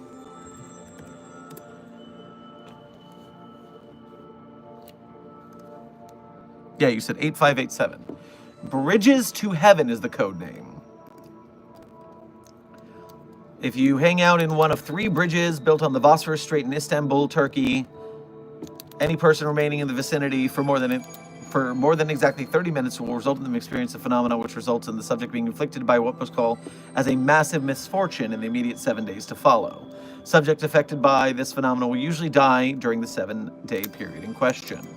Yeah, you said 8587. Bridges to Heaven is the code name. If you hang out in one of 3 bridges built on the Bosphorus Strait in Istanbul, Turkey, any person remaining in the vicinity for more than exactly 30 minutes will result in them experiencing a phenomenon which results in the subject being inflicted by what was called as a massive misfortune in the immediate 7 days to follow. Subject affected by this phenomenon will usually die during the 7-day period in question.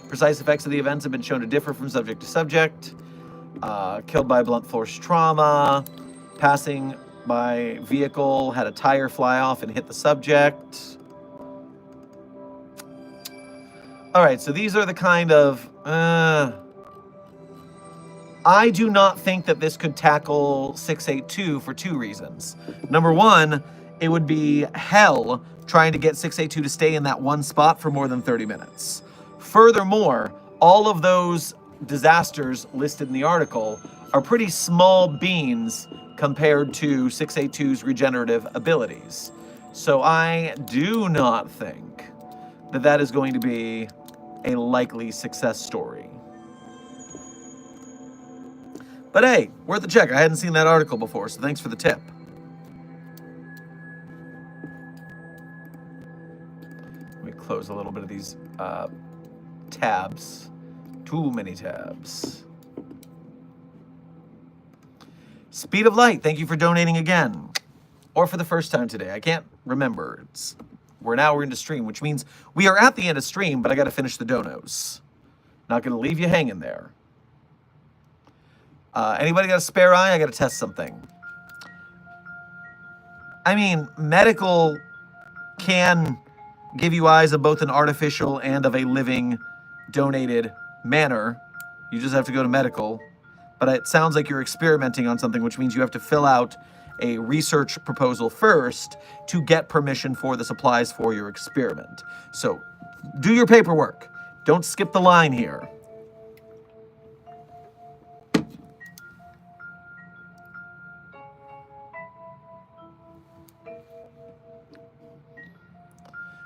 Precise effects of the events have been shown to differ from subject to subject. Killed by blunt force trauma, passing by vehicle, had a tire fly off and hit the subject. All right, so these are the kind of... I do not think that this could tackle 682 for 2 reasons. Number one, it would be hell trying to get 682 to stay in that one spot for more than 30 minutes. Furthermore, all of those disasters listed in the article are pretty small beans compared to 682's regenerative abilities. So I do not think that that is going to be a likely success story. But hey, worth a check. I hadn't seen that article before, so thanks for the tip. Let me close a little bit of these tabs Too many tabs. Speed of Light, thank you for donating again. Or for the first time today. I can't remember. We're into stream, which means we are at the end of stream, but I got to finish the donos. Not going to leave you hanging there. Anybody got a spare eye? I got to test something. I mean, medical can give you eyes of both an artificial and of a living donated manner. You just have to go to medical. But it sounds like you're experimenting on something, which means you have to fill out a research proposal first to get permission for the supplies for your experiment. So do your paperwork. Don't skip the line here.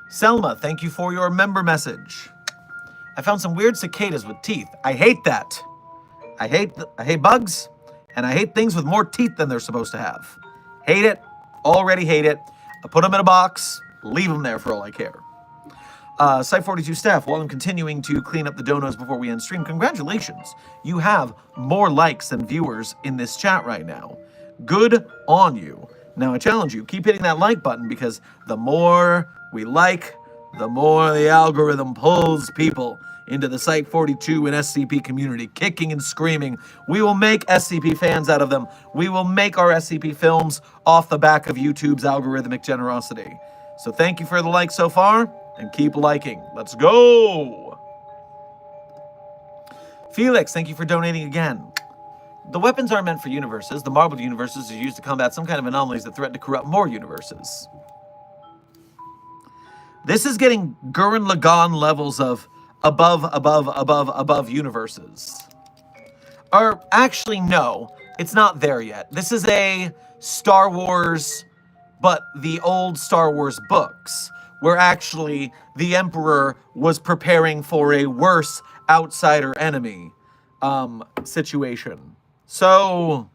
Selma, thank you for your member message. I found some weird cicadas with teeth. I hate that. I hate bugs, and I hate things with more teeth than they're supposed to have. Hate it. Already hate it. I put them in a box. Leave them there for all I care. Site 42 staff, while I'm continuing to clean up the donos before we end stream, congratulations. You have more likes than viewers in this chat right now. Good on you. Now I challenge you, keep hitting that like button, because the more we like, the more the algorithm pulls people into the Site 42 and SCP community, kicking and screaming. We will make SCP fans out of them. We will make our SCP films off the back of YouTube's algorithmic generosity. So thank you for the likes so far, and keep liking. Let's go! Felix, thank you for donating again. The weapons aren't meant for universes. The marbled universes are used to combat some kind of anomalies that threaten to corrupt more universes. This is getting Gurren Lagann levels of above universes. Or actually, no, it's not there yet. This is a Star Wars, but the old Star Wars books, where actually the Emperor was preparing for a worse outsider enemy situation. So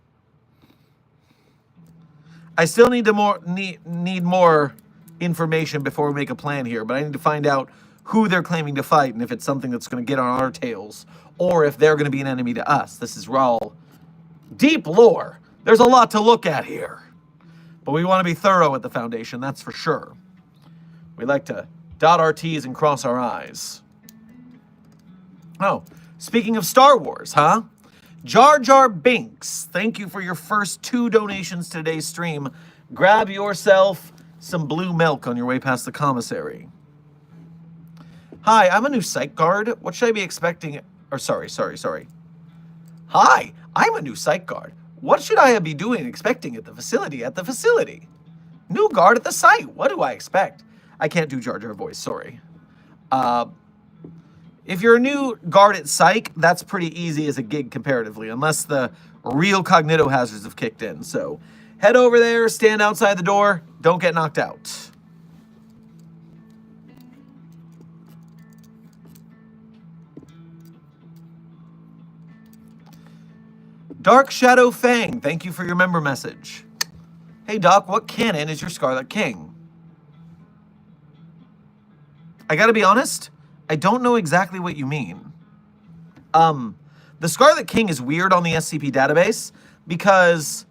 I still need to need more information before we make a plan here, but I need to find out who they're claiming to fight and if it's something that's going to get on our tails, or if they're going to be an enemy to us. This is all deep lore. There's a lot to look at here. But we want to be thorough at the Foundation, that's for sure. We like to dot our T's and cross our I's. Oh, speaking of Star Wars, huh? Jar Jar Binks, thank you for your first 2 donations to today's stream. Grab yourself some blue milk on your way past the commissary. Hi, I'm a new psych guard. What should I be expecting? Or sorry. Hi, I'm a new psych guard. What should I be doing and expecting at the facility? New guard at the site. What do I expect? I can't do Jar Jar voice, sorry. If you're a new guard at psych, that's pretty easy as a gig comparatively, unless the real cognito hazards have kicked in. So head over there, stand outside the door, don't get knocked out. Dark Shadow Fang, thank you for your member message. Hey Doc, what canon is your Scarlet King? I gotta be honest, I don't know exactly what you mean. The Scarlet King is weird on the SCP database because,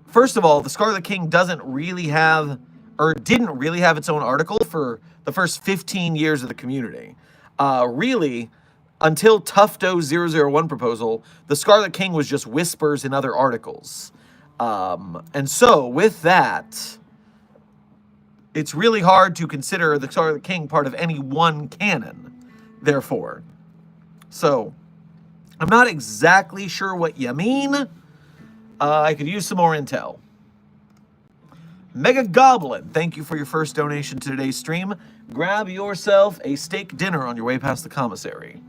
first of all, the Scarlet King doesn't really have, or didn't really have its own article for the first 15 years of the community. Really, until Tufto 001 proposal, the Scarlet King was just whispers in other articles. And so, with that, it's really hard to consider the Scarlet King part of any one canon, therefore. So, I'm not exactly sure what you mean. I could use some more intel. Mega Goblin, thank you for your first donation to today's stream. Grab yourself a steak dinner on your way past the commissary.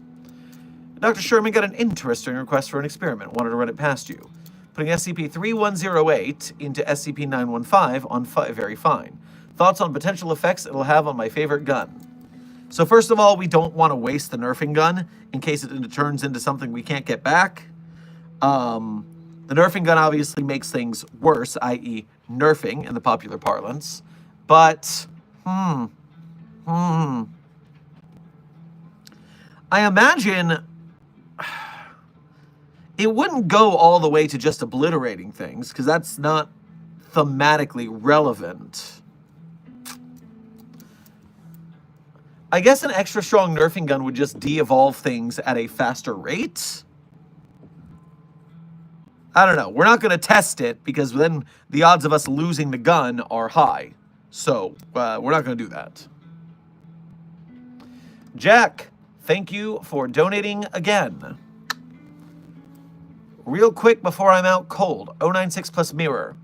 Dr. Sherman got an interesting request for an experiment. Wanted to run it past you. Putting SCP-3108 into SCP-915 on very fine. Thoughts on potential effects it'll have on my favorite gun. So first of all, we don't want to waste the nerfing gun in case it turns into something we can't get back. The nerfing gun obviously makes things worse, i.e. nerfing in the popular parlance. But, I imagine it wouldn't go all the way to just obliterating things, because that's not thematically relevant. I guess an extra strong nerfing gun would just de-evolve things at a faster rate. I don't know. We're not going to test it, because then the odds of us losing the gun are high. So, we're not going to do that. Jack, thank you for donating again. Real quick before I'm out cold. 096 plus mirror.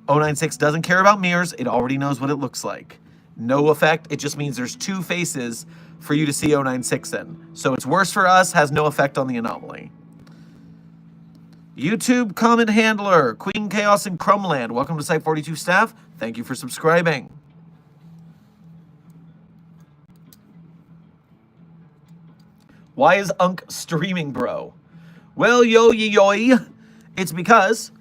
096 doesn't care about mirrors. It already knows what it looks like. No effect. It just means there's two faces for you to see 096 in. So it's worse for us, has no effect on the anomaly. YouTube comment handler, Queen Chaos in Crumbland. Welcome to Site 42 staff. Thank you for subscribing. Why is Unk streaming, bro? Well, yo. It's because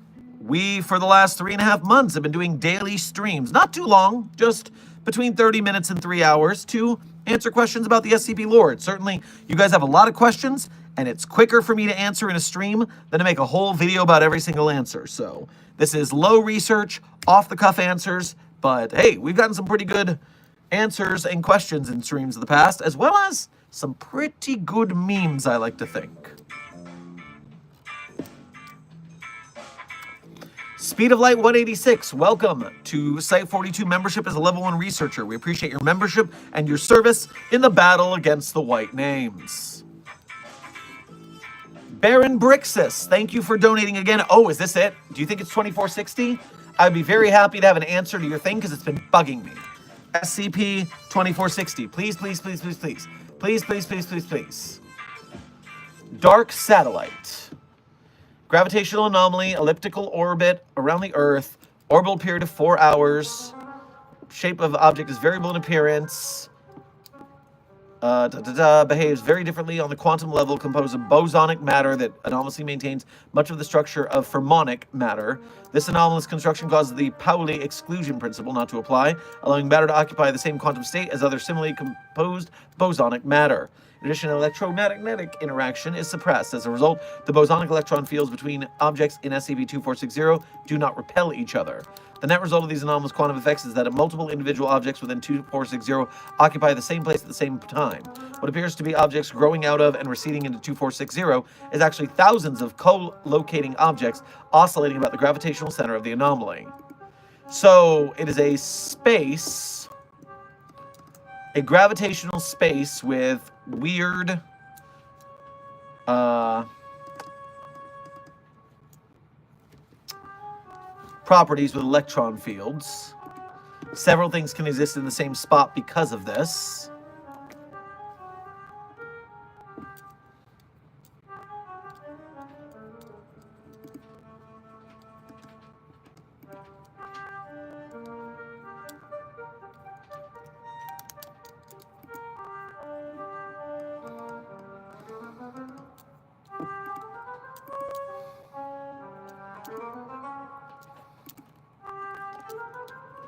we, for the last 3.5 months, have been doing daily streams. Not too long, just between 30 minutes and 3 hours to answer questions about the SCP lore. Certainly, you guys have a lot of questions, and it's quicker for me to answer in a stream than to make a whole video about every single answer. So this is low research, off-the-cuff answers, but hey, we've gotten some pretty good answers and questions in streams of the past, as well as some pretty good memes, I like to think. Speed of Light 186, welcome to Site 42 membership as a level 1 researcher. We appreciate your membership and your service in the battle against the white names. Baron Brixus, thank you for donating again. Oh, is this it? Do you think it's 2460? I'd be very happy to have an answer to your thing because it's been bugging me. SCP-2460, please, please, please, please, please. Please, please, please, please, please. Dark Satellite. Gravitational anomaly, elliptical orbit around the Earth, orbital period of 4 hours, shape of object is variable in appearance, behaves very differently on the quantum level, composed of bosonic matter that anomalously maintains much of the structure of fermionic matter. This anomalous construction causes the Pauli exclusion principle not to apply, allowing matter to occupy the same quantum state as other similarly composed bosonic matter. In addition, electromagnetic interaction is suppressed. As a result, the bosonic electron fields between objects in SCP-2460 do not repel each other. The net result of these anomalous quantum effects is that multiple individual objects within 2460 occupy the same place at the same time. What appears to be objects growing out of and receding into 2460 is actually thousands of co-locating objects oscillating about the gravitational center of the anomaly. So, it is a space, a gravitational space with weird properties with electron fields. Several things can exist in the same spot because of this.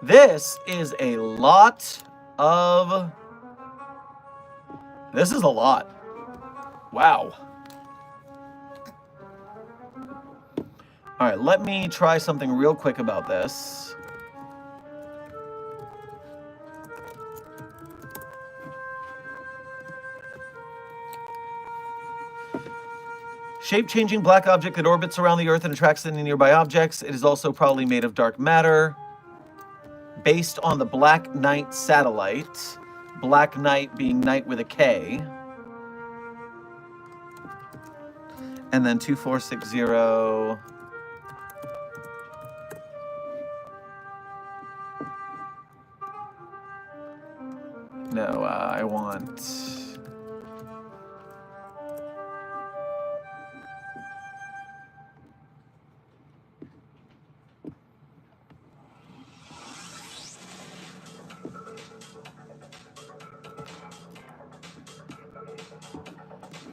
This is a lot of... This is a lot. Wow. Alright, let me try something real quick about this. Shape-changing black object that orbits around the Earth and attracts any nearby objects. It is also probably made of dark matter. Based on the Black Knight satellite. Black Knight being Knight with a K. And then 2460. No, I want...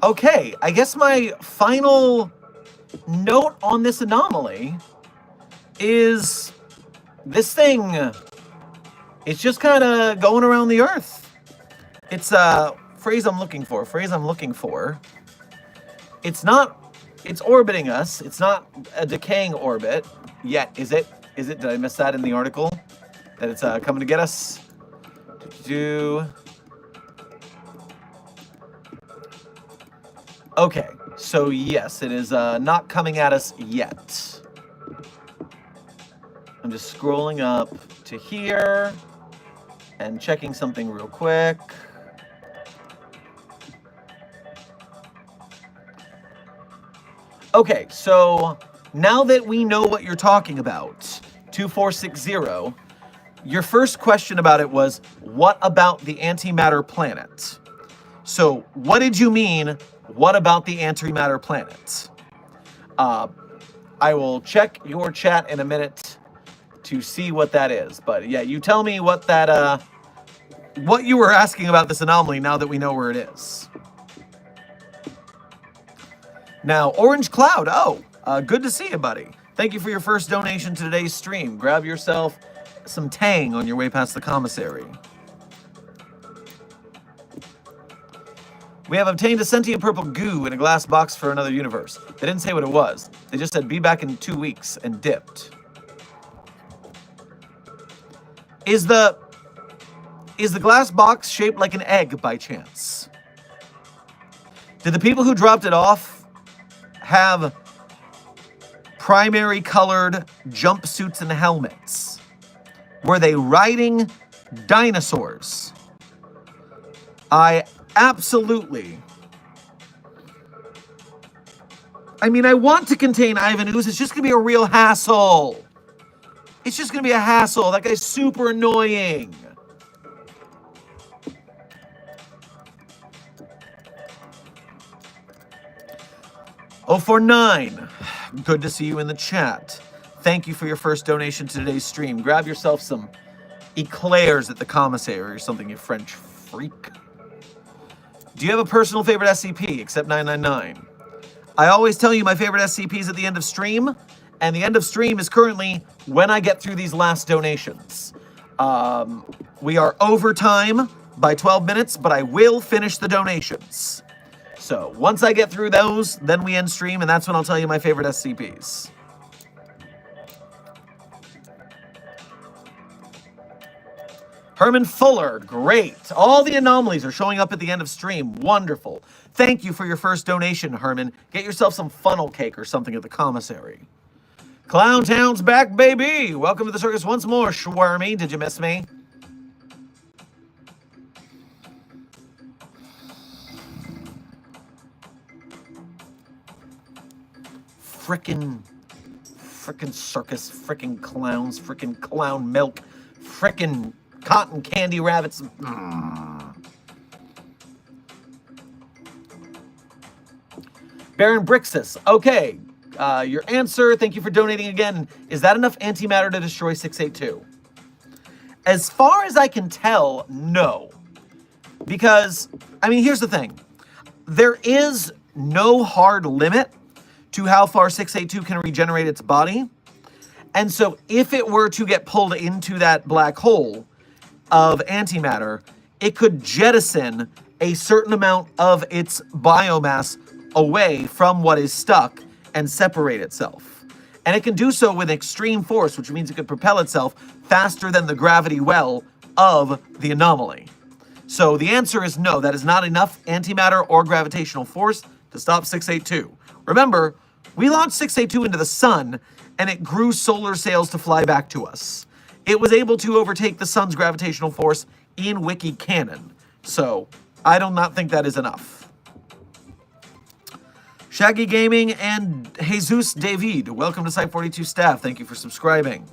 Okay, I guess my final note on this anomaly is this thing, it's just kind of going around the Earth. It's a phrase I'm looking for. It's not It's orbiting us. It's not a decaying orbit yet, is it? Is it? Did I miss that in the article? That it's coming to get us? Okay, so yes, it is not coming at us yet. I'm just scrolling up to here and checking something real quick. Okay, so now that we know what you're talking about, 2460, your first question about it was, what about the antimatter planet? So what did you mean, what about the antimatter planet? I will check your chat in a minute to see what that is. But yeah, you tell me what that, what you were asking about this anomaly now that we know where it is. Now, Orange Cloud, good to see you, buddy. Thank you for your first donation to today's stream. Grab yourself some Tang on your way past the commissary. We have obtained a sentient purple goo in a glass box for another universe. They didn't say what it was. They just said, be back in 2 weeks, and dipped. Is the glass box shaped like an egg by chance? Did the people who dropped it off have primary colored jumpsuits and helmets? Were they riding dinosaurs? I mean, I want to contain Ivan Ooze. It's just going to be a real hassle. It's just going to be a hassle. That guy's super annoying. Oh, 49. Good to see you in the chat. Thank you for your first donation to today's stream. Grab yourself some eclairs at the commissary or something, you French freak. Do you have a personal favorite SCP, except 999? I always tell you my favorite SCPs at the end of stream, and the end of stream is currently when I get through these last donations. We are over time by 12 minutes, but I will finish the donations. So once I get through those, then we end stream, and that's when I'll tell you my favorite SCPs. Herman Fuller, great. All the anomalies are showing up at the end of stream. Wonderful. Thank you for your first donation, Herman. Get yourself some funnel cake or something at the commissary. Clown Town's back, baby. Welcome to the circus once more, Schwarmy. Did you miss me? Frickin' circus, frickin' clowns, frickin' clown milk, frickin' cotton candy rabbits. Baron Brixus. Okay, your answer, thank you for donating again. Is that enough antimatter to destroy 682? As far as I can tell, no. Because, I mean, here's the thing. There is no hard limit to how far 682 can regenerate its body. And so if it were to get pulled into that black hole of antimatter, it could jettison a certain amount of its biomass away from what is stuck and separate itself. And it can do so with extreme force, which means it could propel itself faster than the gravity well of the anomaly. So the answer is no, that is not enough antimatter or gravitational force to stop 682. Remember, we launched 682 into the sun, and it grew solar sails to fly back to us. It was able to overtake the sun's gravitational force in wiki canon. So I do not think that is enough. Shaggy Gaming and Jesus David, welcome to Site 42 staff. Thank you for subscribing.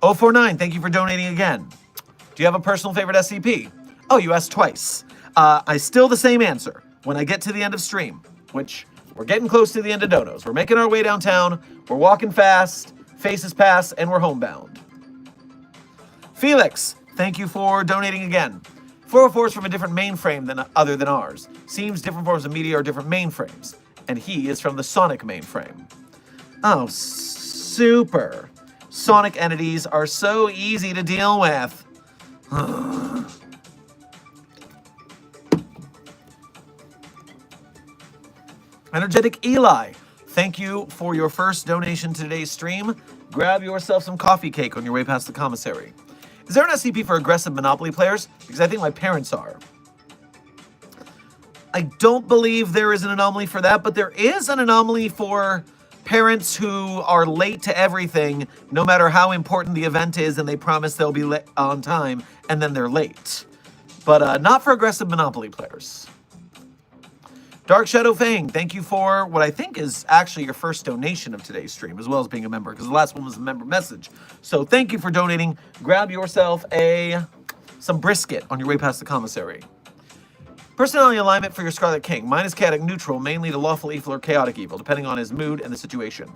O49, thank you for donating again. Do you have a personal favorite SCP? Oh, you asked twice. I still the same answer. When I get to the end of stream, which we're getting close to the end of donos. We're making our way downtown. We're walking fast. Faces pass, and we're homebound. Felix, thank you for donating again. 404 is from a different mainframe other than ours. Seems different forms of media are different mainframes. And he is from the Sonic mainframe. Oh, super. Sonic entities are so easy to deal with. Energetic Eli, thank you for your first donation to today's stream. Grab yourself some coffee cake on your way past the commissary. Is there an SCP for aggressive Monopoly players? Because I think my parents are. I don't believe there is an anomaly for that, but there is an anomaly for parents who are late to everything, no matter how important the event is, and they promise they'll be on time, and then they're late. But not for aggressive Monopoly players. Dark Shadow Fang, thank you for what I think is actually your first donation of today's stream, as well as being a member, because the last one was a member message. So thank you for donating. Grab yourself some brisket on your way past the commissary. Personality alignment for your Scarlet King. Mine is chaotic neutral, mainly to lawful evil or chaotic evil, depending on his mood and the situation.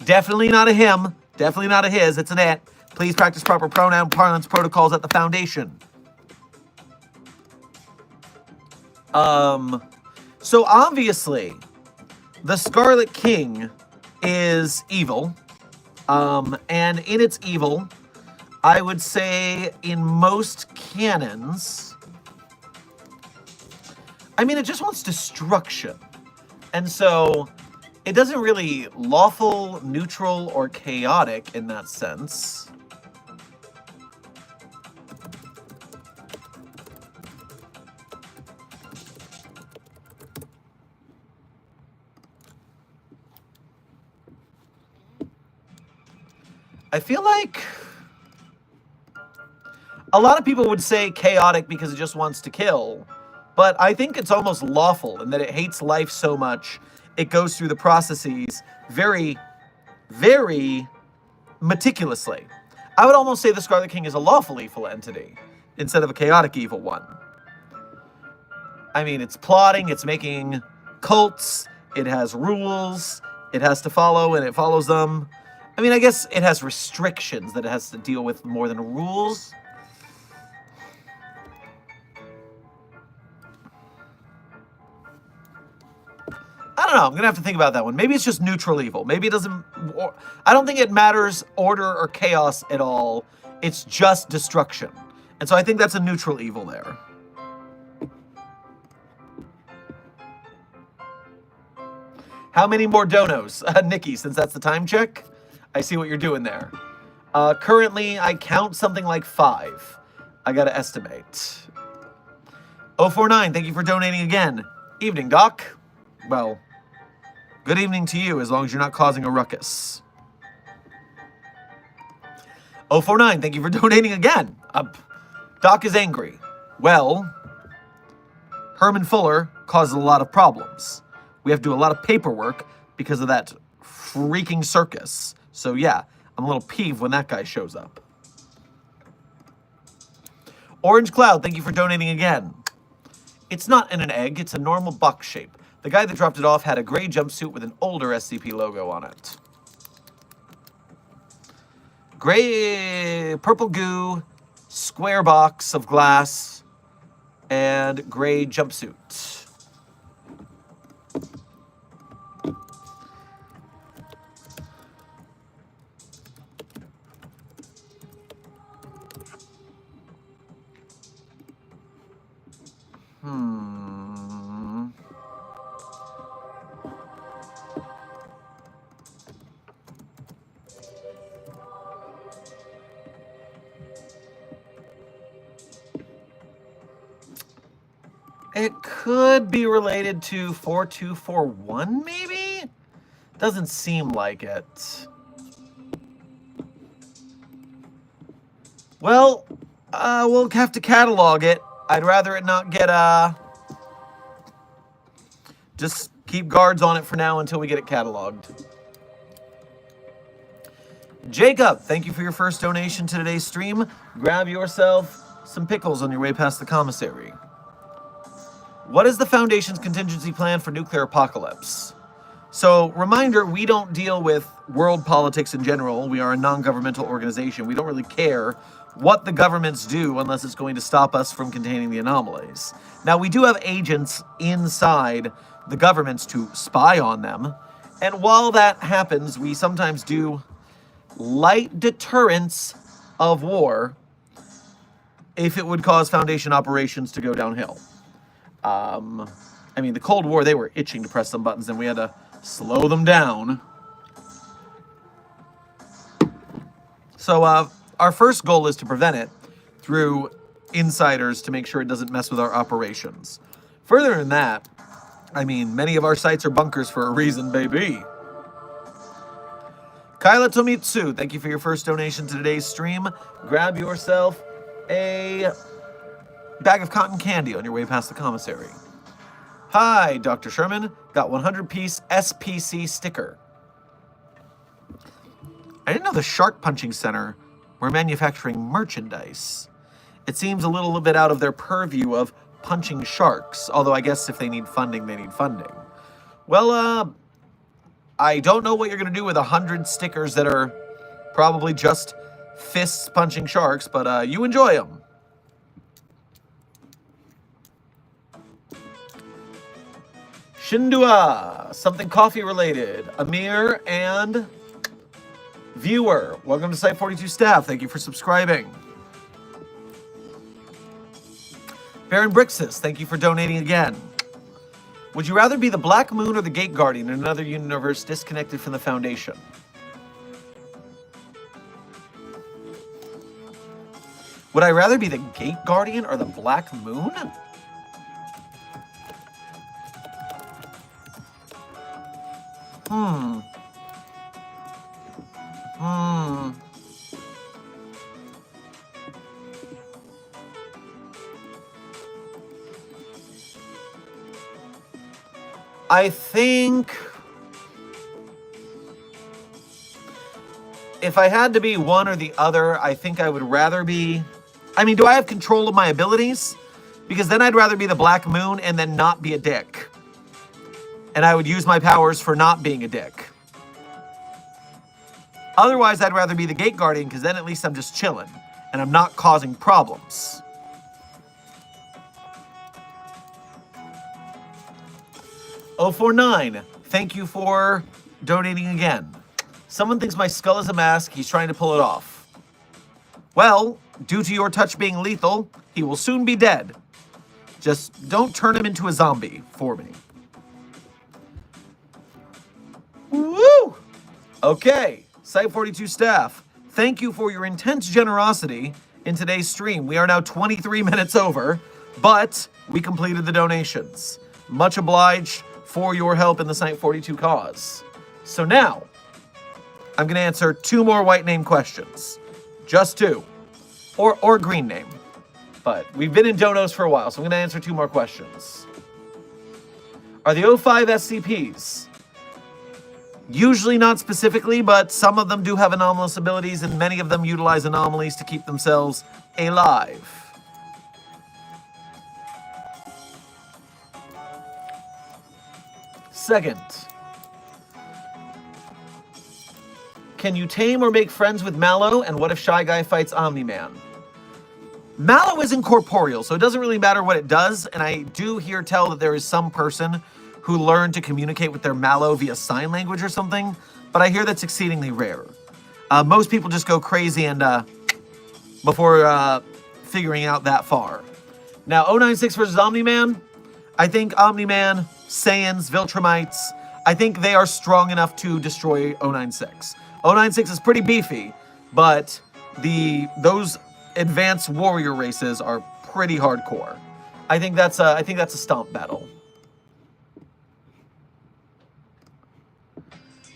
Definitely not a him. Definitely not a his. It's an it. Please practice proper pronoun parlance protocols at the Foundation. So obviously, the Scarlet King is evil. And in its evil, I would say in most canons, I mean, it just wants destruction. And so it doesn't really lawful, neutral, or chaotic in that sense. I feel like a lot of people would say chaotic because it just wants to kill. But I think it's almost lawful in that it hates life so much, it goes through the processes very, very meticulously. I would almost say the Scarlet King is a lawful evil entity instead of a chaotic evil one. I mean, it's plotting, it's making cults, it has rules, it has to follow, and it follows them. I mean, I guess it has restrictions that it has to deal with more than rules. I don't know. I'm going to have to think about that one. Maybe it's just neutral evil. Maybe it doesn't... I don't think it matters order or chaos at all. It's just destruction. And so I think that's a neutral evil there. How many more donos? Nikki, since that's the time check, I see what you're doing there. Currently, I count something like 5. I got to estimate. 049, thank you for donating again. Evening, Doc. Well, good evening to you, as long as you're not causing a ruckus. 049, thank you for donating again. Doc is angry. Well, Herman Fuller causes a lot of problems. We have to do a lot of paperwork because of that freaking circus. So yeah, I'm a little peeved when that guy shows up. Orange Cloud, thank you for donating again. It's not in an egg, it's a normal box shape. The guy that dropped it off had a gray jumpsuit with an older SCP logo on it. Gray, purple goo, square box of glass, and gray jumpsuit. It could be related to 4241, maybe? Doesn't seem like it. Well, we'll have to catalog it. I'd rather it not get, just keep guards on it for now until we get it cataloged. Jacob, thank you for your first donation to today's stream. Grab yourself some pickles on your way past the commissary. What is the Foundation's contingency plan for nuclear apocalypse? So, reminder, we don't deal with world politics in general. We are a non-governmental organization. We don't really care what the governments do unless it's going to stop us from containing the anomalies. Now, we do have agents inside the governments to spy on them. And while that happens, we sometimes do light deterrence of war if it would cause Foundation operations to go downhill. I mean, the Cold War, they were itching to press some buttons, and we had to slow them down. So our first goal is to prevent it through insiders to make sure it doesn't mess with our operations. Further than that, I mean, many of our sites are bunkers for a reason, baby. Kyla Tomitsu, thank you for your first donation to today's stream. Grab yourself a bag of cotton candy on your way past the commissary. Hi, Dr. Sherman. Got 100-piece SPC sticker. I didn't know the Shark Punching Center were manufacturing merchandise. It seems a little bit out of their purview of punching sharks, although I guess if they need funding, they need funding. Well, I don't know what you're going to do with 100 stickers that are probably just fists punching sharks, but you enjoy them. Shindua, something coffee related. Amir and viewer, welcome to Site 42 staff. Thank you for subscribing. Baron Brixis, thank you for donating again. Would you rather be the Black Moon or the Gate Guardian in another universe disconnected from the Foundation? Would I rather be the Gate Guardian or the Black Moon? I think if I had to be one or the other, I think I would rather be... I mean, do I have control of my abilities? Because then I'd rather be the Black Moon and then not be a dick. And I would use my powers for not being a dick. Otherwise, I'd rather be the Gate Guardian because then at least I'm just chilling and I'm not causing problems. .049, thank you for donating again. Someone thinks my skull is a mask. He's trying to pull it off. Well, due to your touch being lethal, he will soon be dead. Just don't turn him into a zombie for me. Woo! Okay, Site 42 staff, thank you for your intense generosity in today's stream. We are now 23 minutes over, but we completed the donations. Much obliged for your help in the Site 42 cause. So now, I'm going to answer 2 more white name questions. Just 2. Or green name. But we've been in donos for a while, so I'm going to answer 2 more questions. Are the 05 SCPs? Usually not specifically, but some of them do have anomalous abilities, and many of them utilize anomalies to keep themselves alive. Second, can you tame or make friends with Mallow? And what if Shy Guy fights Omni-Man? Mallow is incorporeal, so it doesn't really matter what it does. And I do hear tell that there is some person who learned to communicate with their Mallow via sign language or something. But I hear that's exceedingly rare. Most people just go crazy and before figuring out that far. Now, 096 versus Omni-Man. I think Omni-Man, Saiyans, Viltrumites, I think they are strong enough to destroy 096. 096 is pretty beefy, but those advanced warrior races are pretty hardcore. I think that's a stomp battle.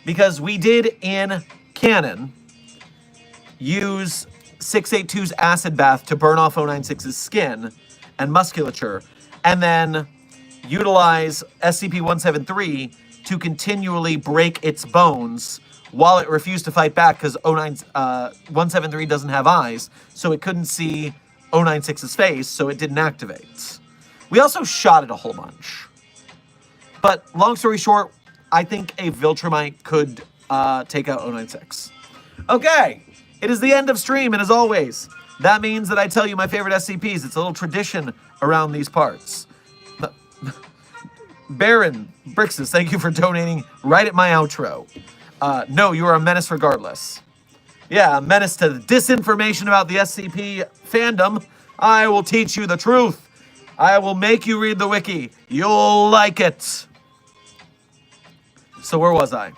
Because we did in canon use 682's acid bath to burn off 096's skin and musculature, and then utilize SCP-173 to continually break its bones while it refused to fight back because 173 doesn't have eyes, so it couldn't see 096's face, so it didn't activate. We also shot it a whole bunch. But long story short, I think a Viltrumite could take out 096. Okay, it is the end of stream, and as always, that means that I tell you my favorite SCPs. It's a little tradition around these parts. Baron Brixis, thank you for donating right at my outro. No, you are a menace regardless. Yeah, a menace to the disinformation about the SCP fandom. I will teach you the truth. I will make you read the wiki. You'll like it. So where was I?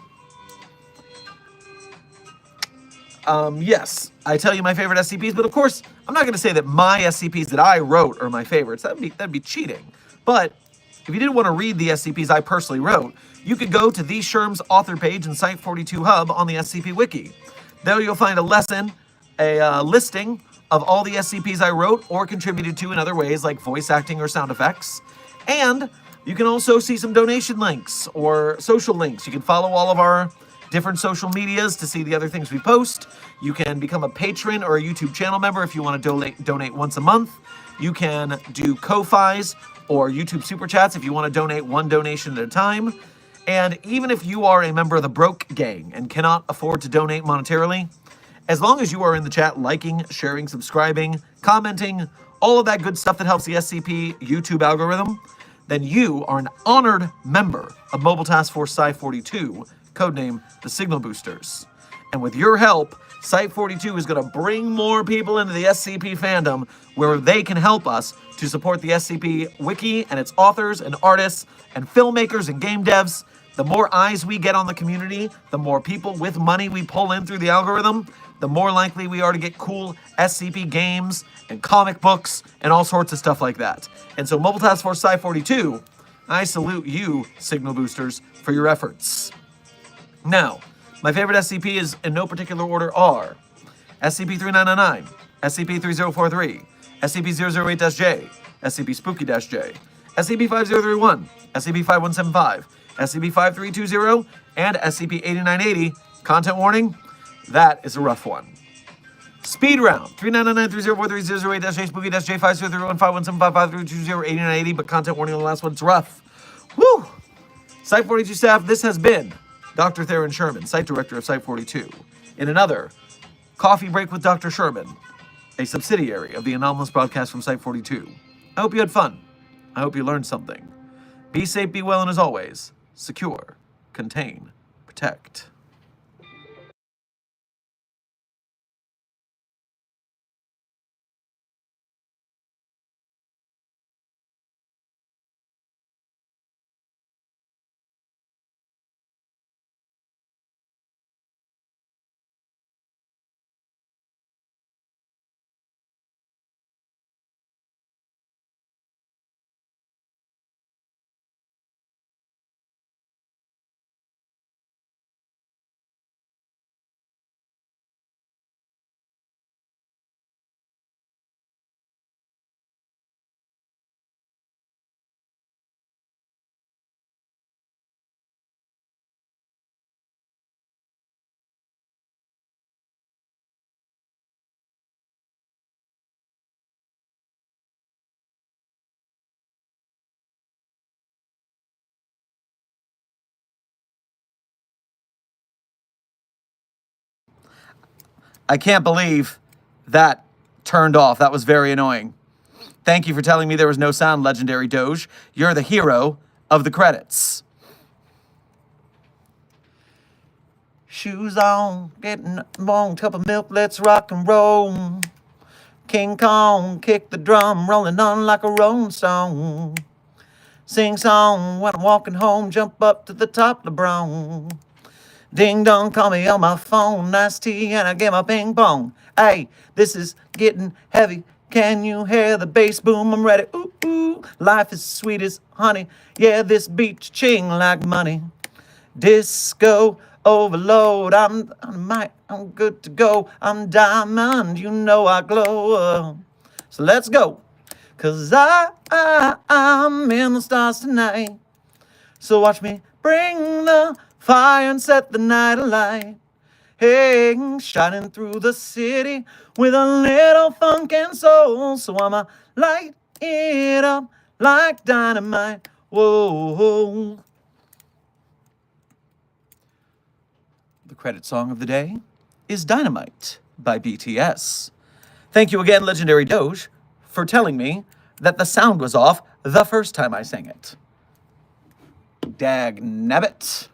Yes, I tell you my favorite SCPs, but of course, I'm not going to say that my SCPs that I wrote are my favorites. That'd be cheating. But if you didn't want to read the SCPs I personally wrote, you could go to the Sherm's author page in Site 42 Hub on the SCP Wiki. There you'll find a lesson, a listing of all the SCPs I wrote or contributed to in other ways like voice acting or sound effects. And you can also see some donation links or social links. You can follow all of our different social medias to see the other things we post. You can become a patron or a YouTube channel member if you want to donate once a month. You can do Ko-Fis or YouTube Super Chats if you want to donate one donation at a time. And even if you are a member of the Broke Gang and cannot afford to donate monetarily, as long as you are in the chat liking, sharing, subscribing, commenting, all of that good stuff that helps the SCP YouTube algorithm, then you are an honored member of Mobile Task Force Psi-42, codename the Signal Boosters. And with your help, Site-42 is going to bring more people into the SCP fandom where they can help us to support the SCP Wiki and its authors and artists and filmmakers and game devs. The more eyes we get on the community, the more people with money we pull in through the algorithm, the more likely we are to get cool SCP games and comic books and all sorts of stuff like that. And so Mobile Task Force Psi-42, I salute you, Signal Boosters, for your efforts. Now, my favorite SCP is, in no particular order, are SCP-3909, SCP-3043, SCP-008-J, SCP-Spooky-J, SCP-5031, SCP-5175, SCP-5320, and SCP-8980. Content warning, that is a rough one. Speed round, 3999-3043-008-J, Spooky-J, 5031, 5175, 8980, but content warning on the last one, it's rough. Woo! Site-42 staff, this has been Dr. Theron Sherman, Site Director of Site-42, in another Coffee Break with Dr. Sherman, a subsidiary of the Anomalous broadcast from Site-42. I hope you had fun. I hope you learned something. Be safe, be well, and as always, secure, contain, protect. I can't believe that turned off. That was very annoying. Thank you for telling me there was no sound, Legendary Doge. You're the hero of the credits. Shoes on, getting on, cup of milk, let's rock and roll. King Kong, kick the drum, rolling on like a rolling stone. Sing song when I'm walking home, jump up to the top of the brown. Ding dong, call me on my phone, nice tea, and I get my ping pong. Hey, this is getting heavy. Can you hear the bass boom? I'm ready. Ooh, ooh, life is sweet as honey. Yeah, this beat ching like money. Disco overload. I'm good to go. I'm diamond, you know I glow. So let's go. 'Cause I'm in the stars tonight. So watch me bring the fire and set the night alight. Hey, shining through the city with a little funk and soul. So I'ma light it up like dynamite. Whoa. The credit song of the day is Dynamite by BTS. Thank you again, Legendary Doge, for telling me that the sound was off the first time I sang it. Dag nabbit.